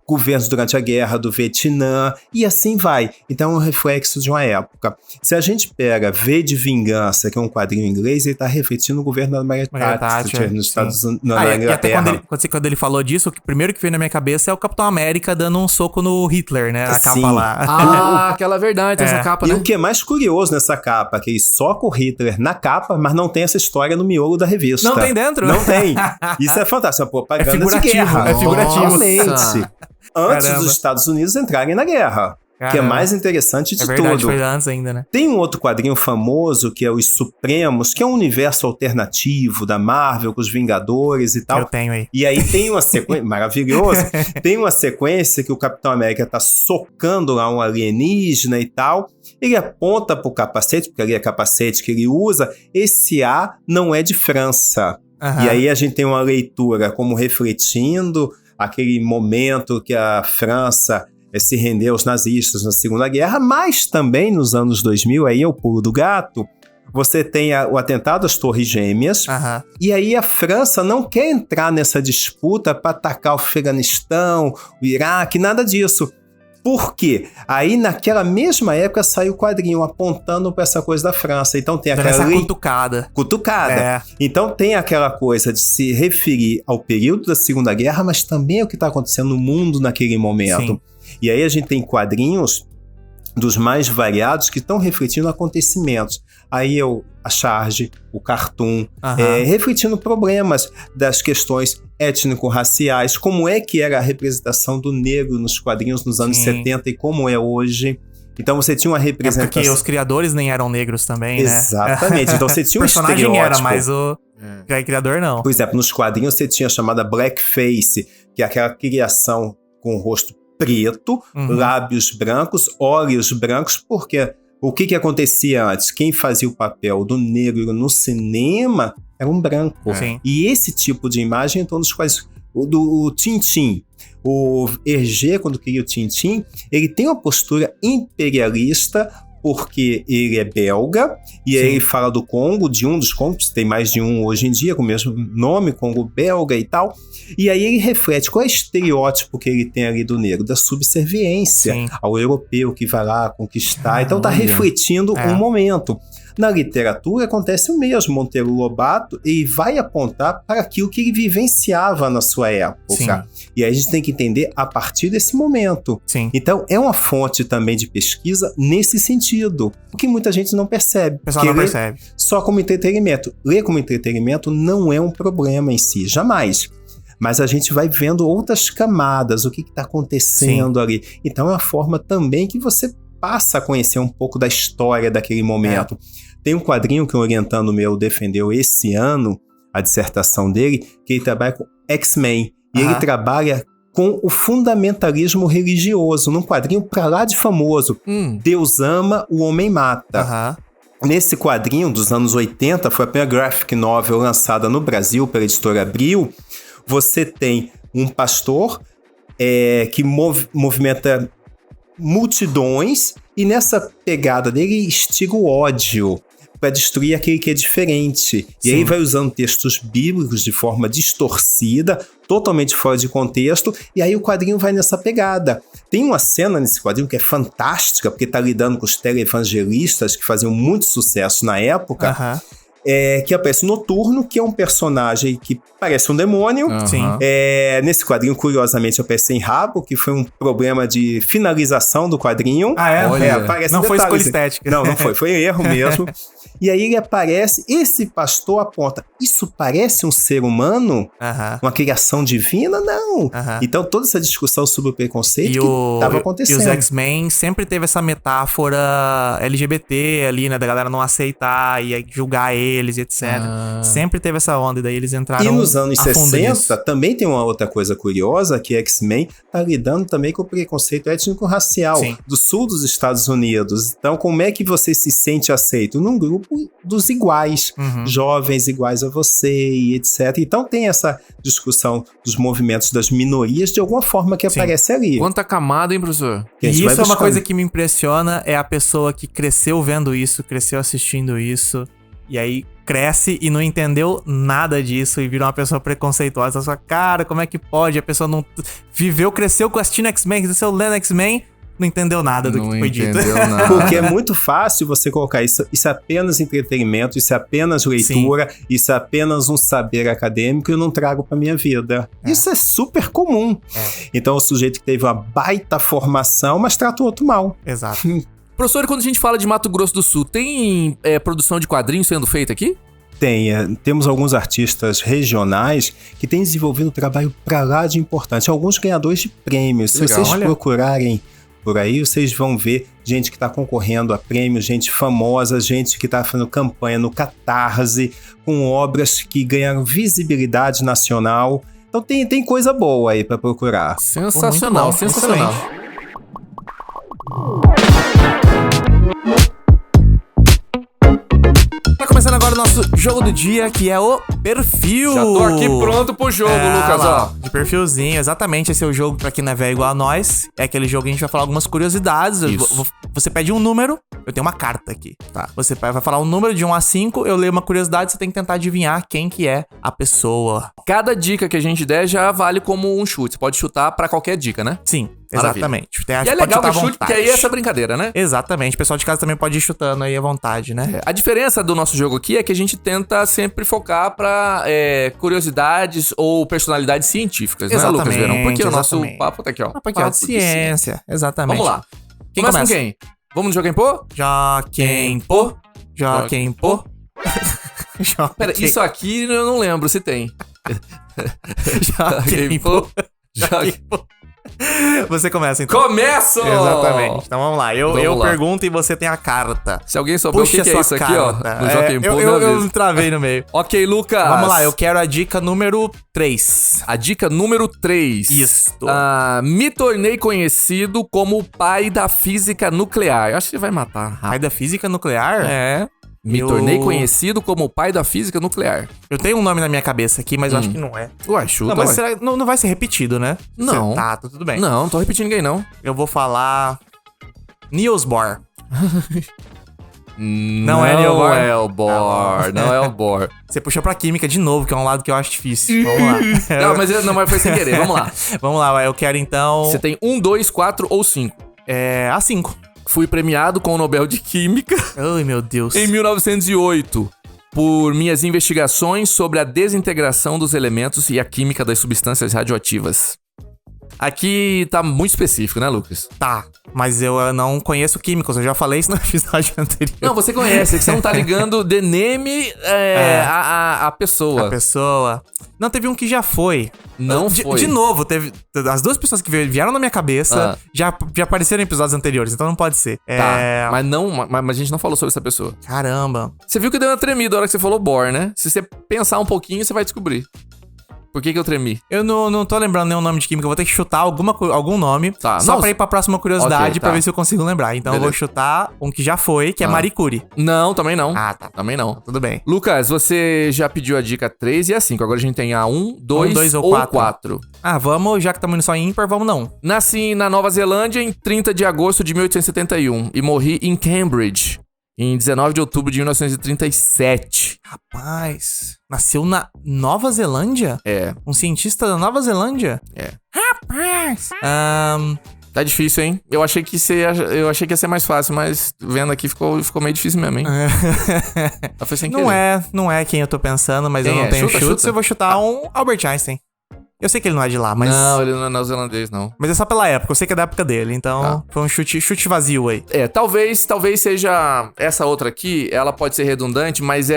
governos durante a guerra do Vietnã, e assim vai. Então é um reflexo de uma época. Se a gente pega V de Vingança, que é um quadrinho inglês, ele está refletindo o governo da Margaret Thatcher nos Estados Unidos, na Inglaterra. E até quando ele falou disso, o primeiro que veio na minha cabeça é o Capitão América dando um soco no Hitler, né? A capa lá. Aquela verdade, essa capa, né? E o que é mais curioso nessa capa, é que ele soca o Hitler na capa, mas não tem essa história no miolo da revista. Não tem dentro? Não tem. Isso é fantástico, é propaganda de guerra. É figurativo. Realmente. Antes dos Estados Unidos entrarem na guerra. Caramba. Que é mais interessante de tudo. Foi antes ainda, né? Tem um outro quadrinho famoso, que é Os Supremos, que é um universo alternativo da Marvel, com os Vingadores e tal. Eu tenho aí. E aí tem uma sequência, maravilhoso, tem uma sequência que o Capitão América tá socando lá um alienígena e tal. Ele aponta pro capacete, porque ali é capacete que ele usa. Esse A não é de França. Uhum. E aí a gente tem uma leitura como refletindo aquele momento que a França se rendeu aos nazistas na Segunda Guerra, mas também nos anos 2000, aí é o pulo do gato, você tem o atentado às Torres Gêmeas, e aí a França não quer entrar nessa disputa para atacar o Afeganistão, o Iraque, nada disso. Por quê? Aí naquela mesma época saiu o quadrinho apontando para essa coisa da França. Então tem aquela cutucada. Então tem aquela coisa de se referir ao período da Segunda Guerra, mas também ao que está acontecendo no mundo naquele momento. Sim. E aí a gente tem quadrinhos dos mais variados que estão refletindo acontecimentos. Aí a charge, o cartoon, refletindo problemas das questões étnico-raciais, como é que era a representação do negro nos quadrinhos nos anos 70 e como é hoje. Então você tinha uma representação... porque os criadores nem eram negros também, né? Exatamente. Então você tinha um personagem estereótipo. Era, mas o criador não. Por exemplo, nos quadrinhos você tinha a chamada blackface, que é aquela criação com o rosto preto, lábios brancos, olhos brancos, porque o que acontecia antes? Quem fazia o papel do negro no cinema era um branco. Sim. E esse tipo de imagem entrou nos quais... O Tintin, o Hergé, quando cria o Tintin, ele tem uma postura imperialista, porque ele é belga, e aí ele fala do Congo, de um dos Congos, tem mais de um hoje em dia, com o mesmo nome, Congo belga e tal, e aí ele reflete qual é o estereótipo que ele tem ali do negro, da subserviência ao europeu que vai lá conquistar, então tá refletindo um momento. Na literatura acontece o mesmo. Monteiro Lobato, ele vai apontar para aquilo que ele vivenciava na sua época. Sim. E aí a gente tem que entender a partir desse momento. Sim. Então é uma fonte também de pesquisa nesse sentido, o que muita gente não percebe. O pessoal não percebe. Só como entretenimento. Ler como entretenimento não é um problema em si, jamais. Mas a gente vai vendo outras camadas, o que está acontecendo ali. Então é uma forma também que você passa a conhecer um pouco da história daquele momento. Tem um quadrinho que um orientando meu defendeu esse ano, a dissertação dele, que ele trabalha com X-Men. E ele trabalha com o fundamentalismo religioso, num quadrinho pra lá de famoso. Deus ama, o homem mata. Nesse quadrinho dos anos 80, foi a primeira graphic novel lançada no Brasil pela editora Abril. Você tem um pastor que movimenta multidões, e nessa pegada dele instiga o ódio para destruir aquele que é diferente. E aí vai usando textos bíblicos de forma distorcida, totalmente fora de contexto, e aí o quadrinho vai nessa pegada. Tem uma cena nesse quadrinho que é fantástica, porque tá lidando com os televangelistas que faziam muito sucesso na época, que aparece Noturno, que é um personagem que parece um demônio. Nesse quadrinho, curiosamente, aparece em rabo, que foi um problema de finalização do quadrinho. Aparece não foi escolha estética. Não foi. Foi erro mesmo. E aí ele aparece, esse pastor aponta, isso parece um ser humano? Uma criação divina? Não. Então toda essa discussão sobre o preconceito que estava acontecendo. E os X-Men sempre teve essa metáfora LGBT ali, né, da galera não aceitar e julgar eles e etc. Sempre teve essa onda, e daí eles entraram. E nos anos 60 também tem uma outra coisa curiosa, que X-Men tá lidando também com o preconceito étnico-racial do sul dos Estados Unidos. Então como é que você se sente aceito? Num grupo dos iguais, jovens iguais a você e etc. Então tem essa discussão dos movimentos das minorias de alguma forma que aparece ali. Quanta camada, hein, professor? E isso é uma coisa que me impressiona, é a pessoa que cresceu vendo isso, cresceu assistindo isso E aí cresce e não entendeu nada disso e vira uma pessoa preconceituosa. Sua cara, como é que pode? A pessoa não viveu, cresceu assistindo X-Men, cresceu lendo X-Men, não entendeu nada do que foi dito. Nada. Porque é muito fácil você colocar isso é apenas entretenimento, isso é apenas leitura, Sim. Isso é apenas um saber acadêmico e eu não trago pra minha vida. Isso é super comum. Então o sujeito que teve uma baita formação, mas trata o outro mal. Exato. Professor, quando a gente fala de Mato Grosso do Sul, tem produção de quadrinhos sendo feita aqui? Temos alguns artistas regionais que têm desenvolvido um trabalho pra lá de importante. Alguns ganhadores de prêmios. Se vocês procurarem por aí, vocês vão ver gente que está concorrendo a prêmios, gente famosa, gente que está fazendo campanha no Catarse, com obras que ganharam visibilidade nacional. Então tem coisa boa aí pra procurar. Sensacional, sensacional. Tá começando agora o nosso jogo do dia, que é o perfil. Já tô aqui pronto pro jogo, Lucas, ó. De perfilzinho, exatamente. Esse é o jogo pra quem não é velho igual a nós. É aquele jogo que a gente vai falar algumas curiosidades. Você pede um número, eu tenho uma carta aqui, tá? Você vai falar um número de 1 a 5, eu leio uma curiosidade, você tem que tentar adivinhar quem que é a pessoa. Cada dica que a gente der já vale como um chute. Você pode chutar pra qualquer dica, né? Sim. Exatamente. E é legal que chute, porque aí é essa brincadeira, né? Exatamente. O pessoal de casa também pode ir chutando aí à vontade, né? A diferença do nosso jogo aqui é que a gente tenta sempre focar pra curiosidades ou personalidades científicas, exatamente, né, Lucas Verão? Porque o nosso papo tá aqui, ó. Papo aqui, ó, de ciência. Exatamente. Vamos lá. Quem começa com quem? Vamos no Joaquim Pô? Joaquim Pô. Joaquim Pô. Pera, isso aqui eu não lembro se tem. Joaquim Pô. Joaquim Pô. Você começa, então. Começo! Exatamente. Então vamos lá. Eu pergunto e você tem a carta. Se alguém souber o que é isso aqui, ó. No Joaquim Pô, eu me travei no meio. Ok, Lucas. Vamos lá, eu quero a dica número 3. A dica número 3. Isso. Me tornei conhecido como o pai da física nuclear. Eu acho que vai matar. Pai da física nuclear? É. Me tornei conhecido como o pai da física nuclear. Eu tenho um nome na minha cabeça aqui, mas eu acho que não é. Ué, chuta. Não, mas não vai ser repetido, né? Não. Tá, tudo bem. Não tô repetindo ninguém, não. Eu vou falar... Niels Bohr. Não é Niels Bohr. Não é o Bohr. Você puxou pra química de novo, que é um lado que eu acho difícil. Vamos lá. Mas foi sem querer. Vamos lá. Vamos lá, eu quero então... Você tem 1, 2, 4 ou 5? A 5. Fui premiado com o Nobel de Química. Ai, meu Deus. Em 1908, por minhas investigações sobre a desintegração dos elementos e a química das substâncias radioativas. Aqui tá muito específico, né, Lucas? Tá, mas eu não conheço químicos, eu já falei isso no episódio anterior. Não, você conhece, é que você não tá ligando the name a pessoa. A pessoa. Não, teve um que já foi. Não foi. De novo, teve... As duas pessoas que vieram na minha cabeça já apareceram em episódios anteriores, então não pode ser. Tá, mas a gente não falou sobre essa pessoa. Caramba. Você viu que deu uma tremida na hora que você falou Bohr, né? Se você pensar um pouquinho, você vai descobrir. Por que eu tremi? Eu não tô lembrando nenhum nome de química, eu vou ter que chutar algum nome, só pra ir pra próxima curiosidade, pra ver se eu consigo lembrar. Então eu vou chutar um que já foi, que é Marie Curie. Não, também não. Ah, tá. Também não. Tudo bem. Lucas, você já pediu a dica 3 e a 5. Agora a gente tem a 1, 2 ou 4. Vamos, já que estamos indo só em ímpar, vamos não. Nasci na Nova Zelândia em 30 de agosto de 1871 e morri em Cambridge em 19 de outubro de 1937. Rapaz, nasceu na Nova Zelândia? É. Um cientista da Nova Zelândia? É. Rapaz. Tá difícil, hein? Eu achei que ia ser mais fácil, mas vendo aqui ficou meio difícil mesmo, hein? Foi sem querer. Não é quem eu tô pensando, mas quem eu não tenho chutes. Chuta. Eu vou chutar um Albert Einstein. Eu sei que ele não é de lá, mas... Não, ele não é neozelandês, não. Mas é só pela época, eu sei que é da época dele, então foi um chute vazio aí. Talvez seja essa outra aqui, ela pode ser redundante, mas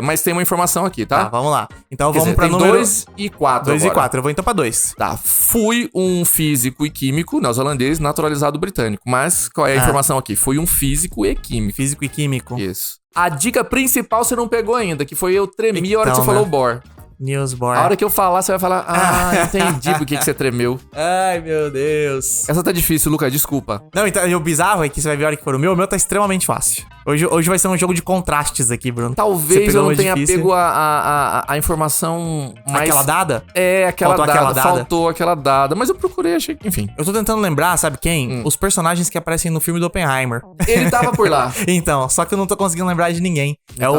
mas tem uma informação aqui, tá? Tá, vamos lá. Então Quer vamos dizer, pra tem número... 2 e 4 2 e 4, eu vou então pra 2. Tá, fui um físico e químico neozelandês naturalizado britânico, mas qual é a informação aqui? Fui um físico e químico. Físico e químico. Isso. A dica principal você não pegou ainda, que foi eu tremi a hora que você Então, falou né? Bohr. Niels Bohr. A hora que eu falar, você vai falar, entendi por que você tremeu. Ai, meu Deus. Essa tá difícil, Lucas, desculpa. Não, então, o bizarro é que você vai ver a hora que for o meu tá extremamente fácil. Hoje vai ser um jogo de contrastes aqui, Bruno. Talvez eu não tenha pego a informação mais... Aquela dada? Aquela Faltou dada. aquela dada? Faltou aquela dada, mas eu procurei, achei que... Enfim. Eu tô tentando lembrar, sabe quem? Os personagens que aparecem no filme do Oppenheimer. Ele tava por lá. Então, só que eu não tô conseguindo lembrar de ninguém. Então. É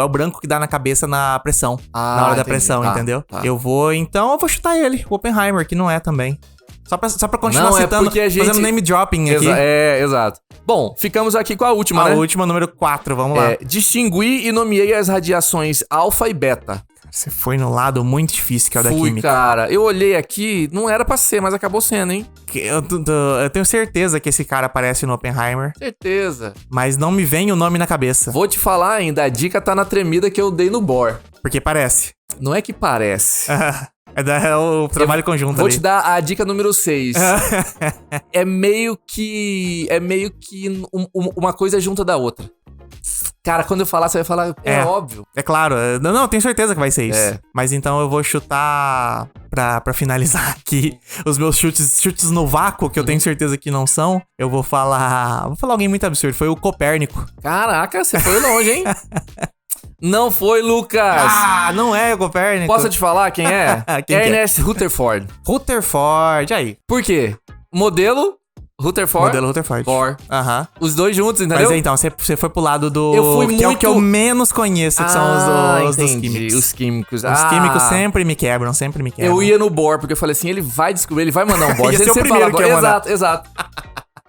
o branco que dá na cabeça na pressão. Na hora da pressão, entendeu? Tá. Eu vou chutar ele, o Oppenheimer, que não é também. Só pra continuar não, citando, porque a gente... fazendo name dropping aqui. Exato. Bom, ficamos aqui com a última, né? A última, número 4, vamos lá. Distingui e nomeei as radiações alfa e beta. Você foi no lado muito difícil, que é o da química. Cara. Eu olhei aqui, não era pra ser, mas acabou sendo, hein? Eu tenho certeza que esse cara aparece no Oppenheimer. Certeza. Mas não me vem o nome na cabeça. Vou te falar ainda, a dica tá na tremida que eu dei no Bohr. Porque parece. Não é que parece. É o trabalho conjunto Vou ali. te dar a dica número 6. É meio que uma coisa junta da outra. Cara, quando eu falar, você vai falar, é óbvio. É claro. Não, tenho certeza que vai ser isso. Mas então eu vou chutar pra finalizar aqui os meus chutes no vácuo, que eu tenho certeza que não são. Eu vou falar alguém muito absurdo. Foi o Copérnico. Caraca, você foi longe, hein? Não foi, Lucas. Não é o Copérnico. Posso te falar quem é? Quem Ernest Rutherford. Rutherford, aí. Por quê? Modelo Rutherford. Modelo Rutherford. Bohr. Aham. Os dois juntos, entendeu? Mas então, você foi pro lado do... Eu fui que é o muito- que eu menos conheço, que são os dos entendi. químicos. Os químicos. Os químicos sempre me quebram. Eu ia no Bohr, porque eu falei assim, ele vai descobrir, ele vai mandar um Bohr. Ia Se ser ele o sempre primeiro falar que ia Bohr- mandar. Exato.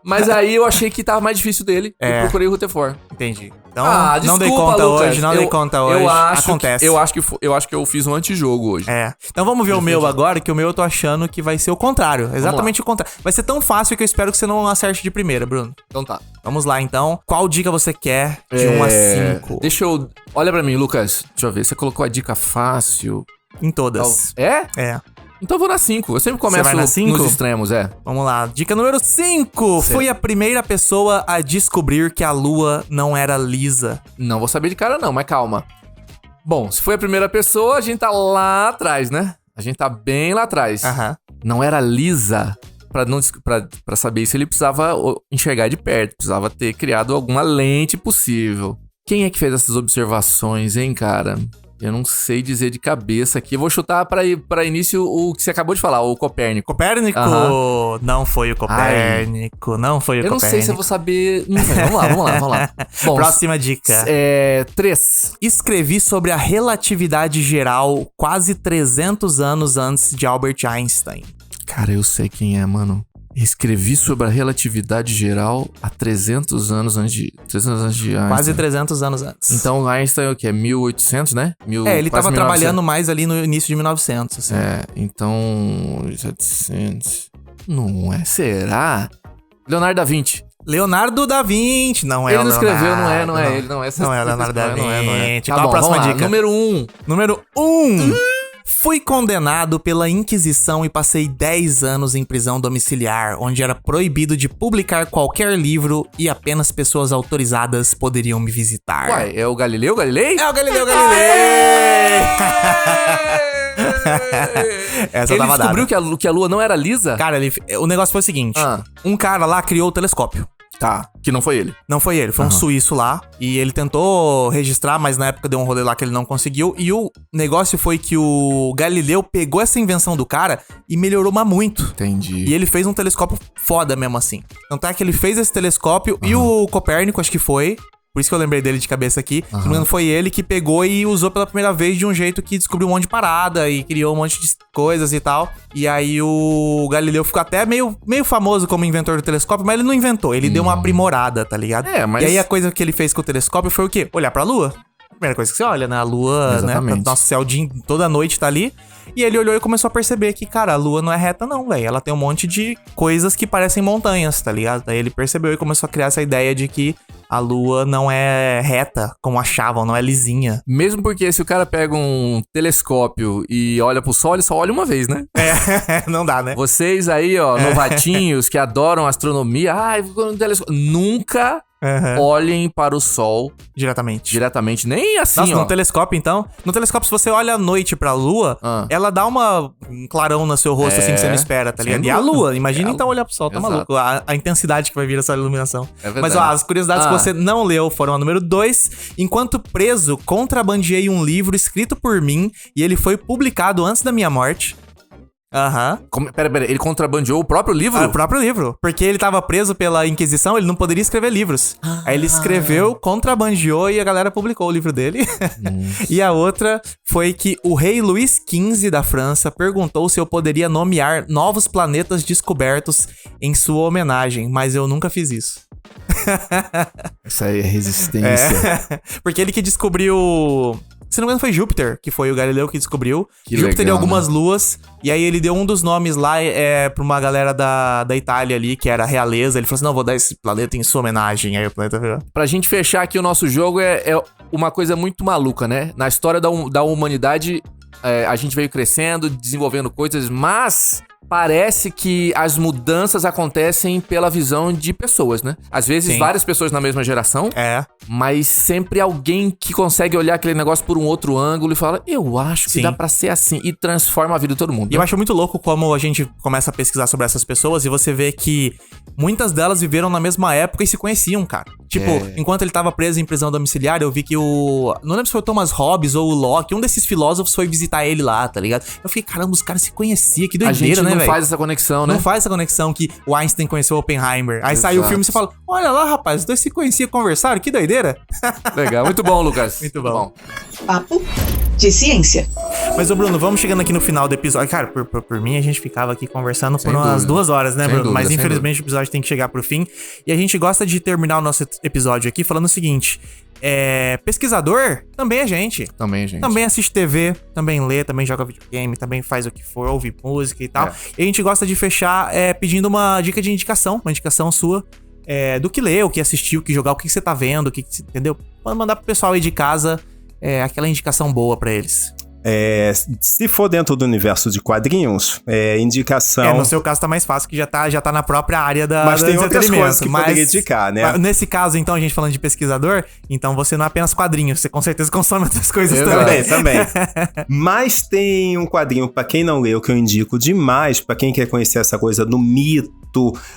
Mas aí eu achei que tava mais difícil dele. Eu procurei o Rutherford. Entendi. Então, Desculpa, não dei conta Lucas. hoje, não dei conta hoje. Acontece. Eu acho que eu fiz um antijogo hoje. Então vamos ver o meu agora, que o meu eu tô achando que vai ser o contrário. Exatamente o contrário. Vai ser tão fácil que eu espero que você não acerte de primeira, Bruno. Então tá. Vamos lá, então. Qual dica você quer de 1 a 5? Deixa eu... Olha pra mim, Lucas. Deixa eu ver. Você colocou a dica fácil. Em todas. É? É. Então eu vou na 5. Eu sempre começo vai na 5? nos extremos, Vamos lá. Dica número 5. Fui a primeira pessoa a descobrir que a lua não era lisa. Não vou saber de cara não, mas calma. Bom, se foi a primeira pessoa, a gente tá lá atrás, né? A gente tá bem lá atrás. Aham. Não era lisa. Pra saber isso, ele precisava enxergar de perto. Precisava ter criado alguma lente possível. Quem é que fez essas observações, hein, cara? Eu não sei dizer de cabeça aqui. Eu vou chutar pra início o que você acabou de falar, o Copérnico. Copérnico? Não foi o Copérnico. Não foi o Eu Copérnico. não sei se eu vou saber... Vamos lá. Bom, Próxima dica. 3. Escrevi sobre a relatividade geral quase 300 anos antes de Albert Einstein. Cara, eu sei quem é, mano. Escrevi sobre a relatividade geral há 300 anos antes de Einstein. Quase 300 anos antes. Então Einstein é o que? É 1800, né? Ele tava trabalhando mais ali no início de 1900, assim. Então... 1700... Não é? Será? Leonardo da Vinci. Leonardo da Vinci. Não é Ele não Leonardo. escreveu, não é ele. Não é Leonardo da Vinci. Tá Qual bom, a próxima vamos lá. dica? Número 1. Número 1. Fui condenado pela Inquisição e passei 10 anos em prisão domiciliar, onde era proibido de publicar qualquer livro e apenas pessoas autorizadas poderiam me visitar. Uai, é o Galileu Galilei? É o Galileu Galilei! Essa Ele tava descobriu dada. que a Lua não era lisa? Cara, o negócio foi o seguinte. Um cara lá criou o telescópio. Tá, que não foi ele. Não foi ele, foi um suíço lá. E ele tentou registrar, mas na época deu um rolê lá que ele não conseguiu. E o negócio foi que o Galileu pegou essa invenção do cara e melhorou muito. Entendi. E ele fez um telescópio foda mesmo assim. Tanto é que ele fez esse telescópio e o Copérnico, acho que foi. Por isso que eu lembrei dele de cabeça aqui. Se não me engano, foi ele que pegou e usou pela primeira vez de um jeito que descobriu um monte de parada e criou um monte de coisas e tal. E aí o Galileu ficou até meio famoso como inventor do telescópio, mas ele não inventou. Ele deu uma aprimorada, tá ligado? Mas... E aí a coisa que ele fez com o telescópio foi o quê? Olhar pra lua. Primeira coisa que você olha, né? A lua, exatamente, né? Nosso céu toda noite tá ali. E ele olhou e começou a perceber que, cara, a lua não é reta não, velho. Ela tem um monte de coisas que parecem montanhas, tá ligado? Daí ele percebeu e começou a criar essa ideia de que a lua não é reta, como achavam, não é lisinha. Mesmo porque se o cara pega um telescópio e olha pro sol, ele só olha uma vez, né? Não dá, né? Vocês aí, ó, novatinhos que adoram astronomia, ficou no telescópio. Nunca olhem para o sol diretamente. Nem assim, Nossa, ó. no telescópio, então. No telescópio, se você olha à noite pra lua, ela dá um clarão no seu rosto, assim, que você não espera, tá ligado? E a lua, imagina então olhar pro sol, tá maluco? A intensidade que vai vir essa iluminação. É verdade. Mas, ó, as curiosidades que você não leu foram a número 2. Enquanto preso, contrabandeei um livro escrito por mim e ele foi publicado antes da minha morte. Pera, ele contrabandeou o próprio livro? O próprio livro. Porque ele tava preso pela Inquisição, ele não poderia escrever livros. Aí ele escreveu, contrabandeou e a galera publicou o livro dele. E a outra foi que o rei Luís XV da França perguntou se eu poderia nomear novos planetas descobertos em sua homenagem, mas eu nunca fiz isso. Essa aí é resistência. Porque ele que descobriu... Se não me engano, foi Júpiter, que foi o Galileu que descobriu. Que Júpiter legal, e algumas luas. E aí ele deu um dos nomes lá pra uma galera da Itália ali, que era a realeza. Ele falou assim, não, vou dar esse planeta em sua homenagem. Aí o planeta virou. Pra gente fechar aqui o nosso jogo, é uma coisa muito maluca, né? Na história da humanidade, a gente veio crescendo, desenvolvendo coisas, mas... Parece que as mudanças acontecem pela visão de pessoas, né? Às vezes, várias pessoas na mesma geração. Mas sempre alguém que consegue olhar aquele negócio por um outro ângulo e fala, eu acho que dá pra ser assim. E transforma a vida de todo mundo. E eu acho muito louco como a gente começa a pesquisar sobre essas pessoas e você vê que muitas delas viveram na mesma época e se conheciam, cara. Tipo, enquanto ele tava preso em prisão domiciliar, eu vi que não lembro se foi o Thomas Hobbes ou o Locke, um desses filósofos foi visitar ele lá, tá ligado? Eu fiquei, caramba, os caras se conheciam, que doideira, né, velho? Não faz essa conexão, né? Não faz essa conexão que o Einstein conheceu o Oppenheimer. Aí saiu o filme e você fala, olha lá, rapaz, os dois se conheciam, conversaram, que doideira. Legal, muito bom, Lucas. Muito bom. Papo de ciência. Mas, ô Bruno, vamos chegando aqui no final do episódio. Cara, por mim, a gente ficava aqui conversando por umas 2 horas, né, Bruno? Mas infelizmente o episódio tem que chegar pro fim. E a gente gosta de terminar o nosso episódio aqui falando o seguinte... pesquisador também é gente. Também assiste TV, também lê, também joga videogame, também faz o que for, ouve música e tal. E a gente gosta de fechar pedindo uma dica de indicação, uma indicação sua do que leu, o que assistiu, o que jogar, o que você tá vendo, entendeu? Pode mandar pro pessoal aí de casa aquela indicação boa pra eles. Se for dentro do universo de quadrinhos, indicação... No seu caso tá mais fácil, que já tá na própria área da Mas tem outras coisas que poderia indicar, né? Nesse caso, então, a gente falando de pesquisador, então você não é apenas quadrinhos, você com certeza consome outras coisas também. Mas tem um quadrinho, pra quem não leu, que eu indico demais, pra quem quer conhecer essa coisa do mito,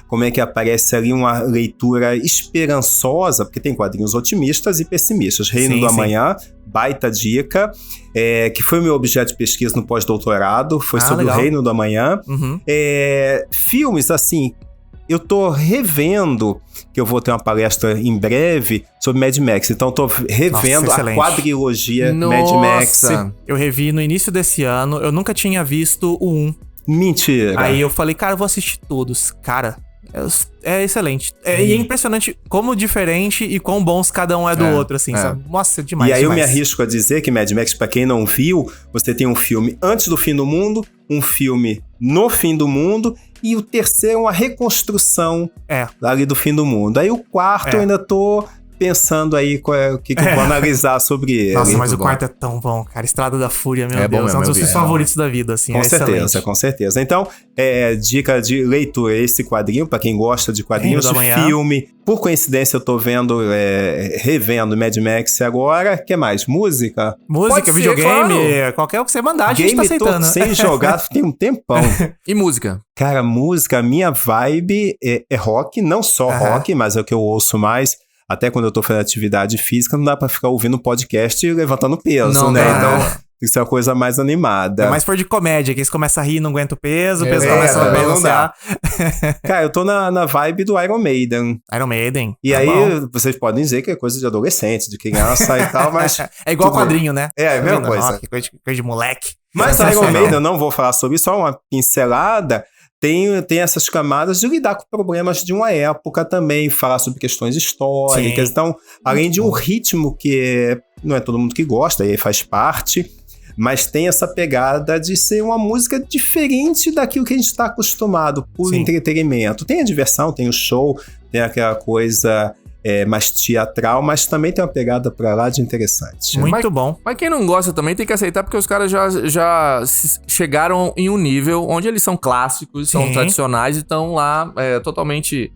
como é que aparece ali uma leitura esperançosa, porque tem quadrinhos otimistas e pessimistas. Reino do Amanhã, baita dica, que foi o meu objeto de pesquisa no pós-doutorado, foi sobre o Reino do Amanhã. Filmes, assim, eu tô revendo, que eu vou ter uma palestra em breve, sobre Mad Max, então eu tô revendo a quadrilogia Mad Max. Eu revi no início desse ano, eu nunca tinha visto o 1. Mentira. Aí eu falei, cara, eu vou assistir todos. Cara, é excelente. E é impressionante como diferente e quão bons cada um é do outro, assim, sabe? Nossa, demais. E aí eu me arrisco a dizer que Mad Max, pra quem não viu, você tem um filme antes do fim do mundo, um filme no fim do mundo, e o terceiro é uma reconstrução ali do fim do mundo. Aí o quarto eu ainda tô pensando aí o que eu vou analisar sobre ele. Nossa, mas o quarto é tão bom, cara. Estrada da Fúria, meu Deus. É um dos meus favoritos da vida, assim. Com certeza. Então, dica de leitura, esse quadrinho, pra quem gosta de quadrinhos, filme. Por coincidência, eu tô revendo Mad Max agora. O que mais? Música? Música, videogame, claro. Qualquer o que você mandar, a gente tá aceitando. Sem jogar tem um tempão. E música? Cara, música, minha vibe é rock, não só rock, mas é o que eu ouço mais. Até quando eu tô fazendo atividade física, não dá pra ficar ouvindo podcast e levantando peso, né? Então, tem que ser uma coisa mais animada. É mais for de comédia, que eles começam a rir e não aguenta o peso, o peso começa a balançar. Cara, eu tô na vibe do Iron Maiden. E aí, vocês podem dizer que é coisa de adolescente, de criança e tal, mas... É igual quadrinho, né? É a mesma coisa. Rock, coisa de moleque. Mas Iron Maiden, eu não vou falar sobre isso, só uma pincelada... Tem essas camadas de lidar com problemas de uma época também, falar sobre questões históricas. Sim. Então, além de um ritmo que não é todo mundo que gosta, e aí faz parte, mas tem essa pegada de ser uma música diferente daquilo que a gente está acostumado por entretenimento. Tem a diversão, tem o show, tem aquela coisa mais teatral, mas também tem uma pegada pra lá de interessante. Muito bom. Mas quem não gosta também tem que aceitar, porque os caras já chegaram em um nível onde eles são clássicos, são tradicionais e estão lá totalmente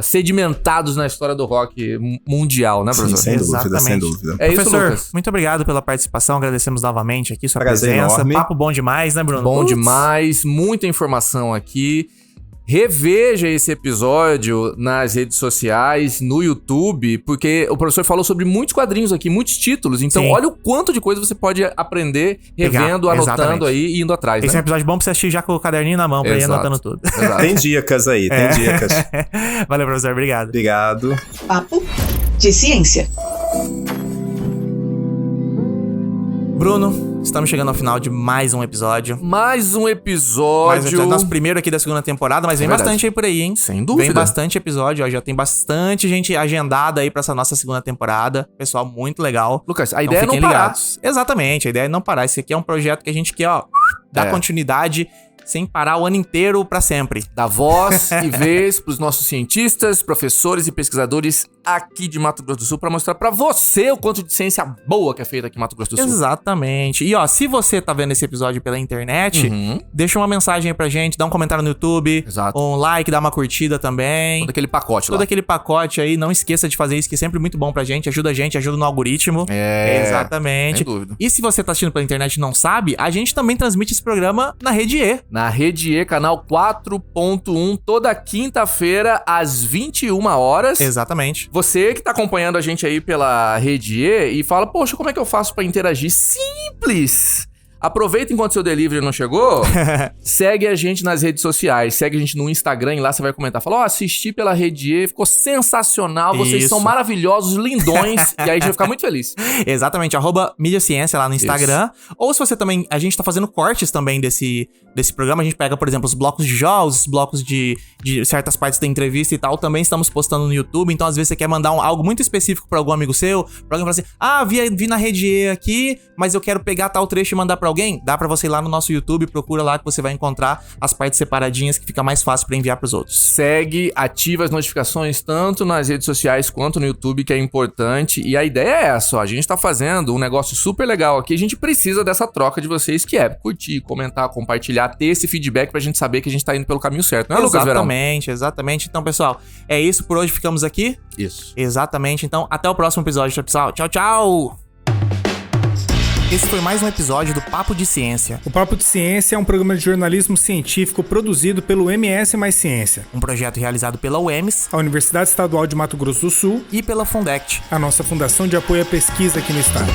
sedimentados na história do rock mundial, né, professor? Sim, sem dúvida, sem dúvida. É isso, Professor, Lucas. muito obrigado pela participação, agradecemos novamente aqui sua Prazer presença. enorme. Papo bom demais, né, Bruno? Bom demais, muita informação aqui. Reveja esse episódio nas redes sociais, no YouTube, porque o professor falou sobre muitos quadrinhos aqui, muitos títulos. Então, Sim. olha o quanto de coisa você pode aprender, revendo, anotando exatamente. aí e indo atrás, Esse é um né? episódio bom pra você assistir já com o caderninho na mão, pra ir Exato. anotando tudo. Exato. Tem dicas aí, tem dicas. Valeu, professor, obrigado. Obrigado. Papo de ciência. Bruno, estamos chegando ao final de mais um episódio. Mais um episódio. Nosso primeiro aqui da segunda temporada, mas vem verdade. bastante aí por aí, hein? Sem dúvida. Vem bastante episódio, ó. Já tem bastante gente agendada aí pra essa nossa segunda temporada. Pessoal, muito legal. Lucas, a Então ideia é não fiquem parar. ligados. Exatamente, a ideia é não parar. Esse aqui é um projeto que a gente quer, ó, dar continuidade sem parar o ano inteiro pra sempre. Dar voz e vez pros nossos cientistas, professores e pesquisadores aqui de Mato Grosso do Sul pra mostrar pra você o quanto de ciência boa que é feita aqui em Mato Grosso do Sul. Exatamente. E ó, se você tá vendo esse episódio pela internet, deixa uma mensagem aí pra gente, dá um comentário no YouTube, Exato. um like, dá uma curtida também. Todo aquele pacote Todo lá. aquele pacote aí, não esqueça de fazer isso, que é sempre muito bom pra gente, ajuda no algoritmo. Exatamente. sem dúvida. E se você tá assistindo pela internet e não sabe, a gente também transmite esse programa na Rede E. Na Rede E, canal 4.1, toda quinta-feira, às 21 horas. Exatamente. Você que tá acompanhando a gente aí pela Rede E e fala, poxa, como é que eu faço pra interagir? Simples! Aproveita enquanto seu delivery não chegou, segue a gente nas redes sociais, segue a gente no Instagram e lá você vai comentar. Fala, ó, assisti pela Rede E, ficou sensacional, vocês Isso. são maravilhosos, lindões, e aí a gente vai ficar muito feliz. Exatamente, @MídiaCiência lá no Instagram. Ou se você também, a gente tá fazendo cortes também desse programa, a gente pega, por exemplo, os blocos de jogos, os blocos de certas partes da entrevista e tal, também estamos postando no YouTube, então às vezes você quer mandar algo muito específico pra algum amigo seu, pra alguém falar assim, vi na Rede E aqui, mas eu quero pegar tal trecho e mandar pra alguém, dá pra você ir lá no nosso YouTube, procura lá que você vai encontrar as partes separadinhas que fica mais fácil pra enviar pros outros. Segue, ativa as notificações tanto nas redes sociais quanto no YouTube, que é importante. E a ideia é essa, ó, a gente tá fazendo um negócio super legal aqui, a gente precisa dessa troca de vocês, que é curtir, comentar, compartilhar, ter esse feedback pra gente saber que a gente tá indo pelo caminho certo, não é, Lucas Verão? Exatamente. Então, pessoal, é isso por hoje, ficamos aqui. Isso. Exatamente, então até o próximo episódio, pessoal. Tchau, tchau! Esse foi mais um episódio do Papo de Ciência, O Papo de Ciência é um programa de jornalismo científico produzido pelo MS Mais Ciência, um projeto realizado pela UEMS a Universidade Estadual de Mato Grosso do Sul, e pela Fundect. a nossa fundação de apoio à pesquisa aqui no estado.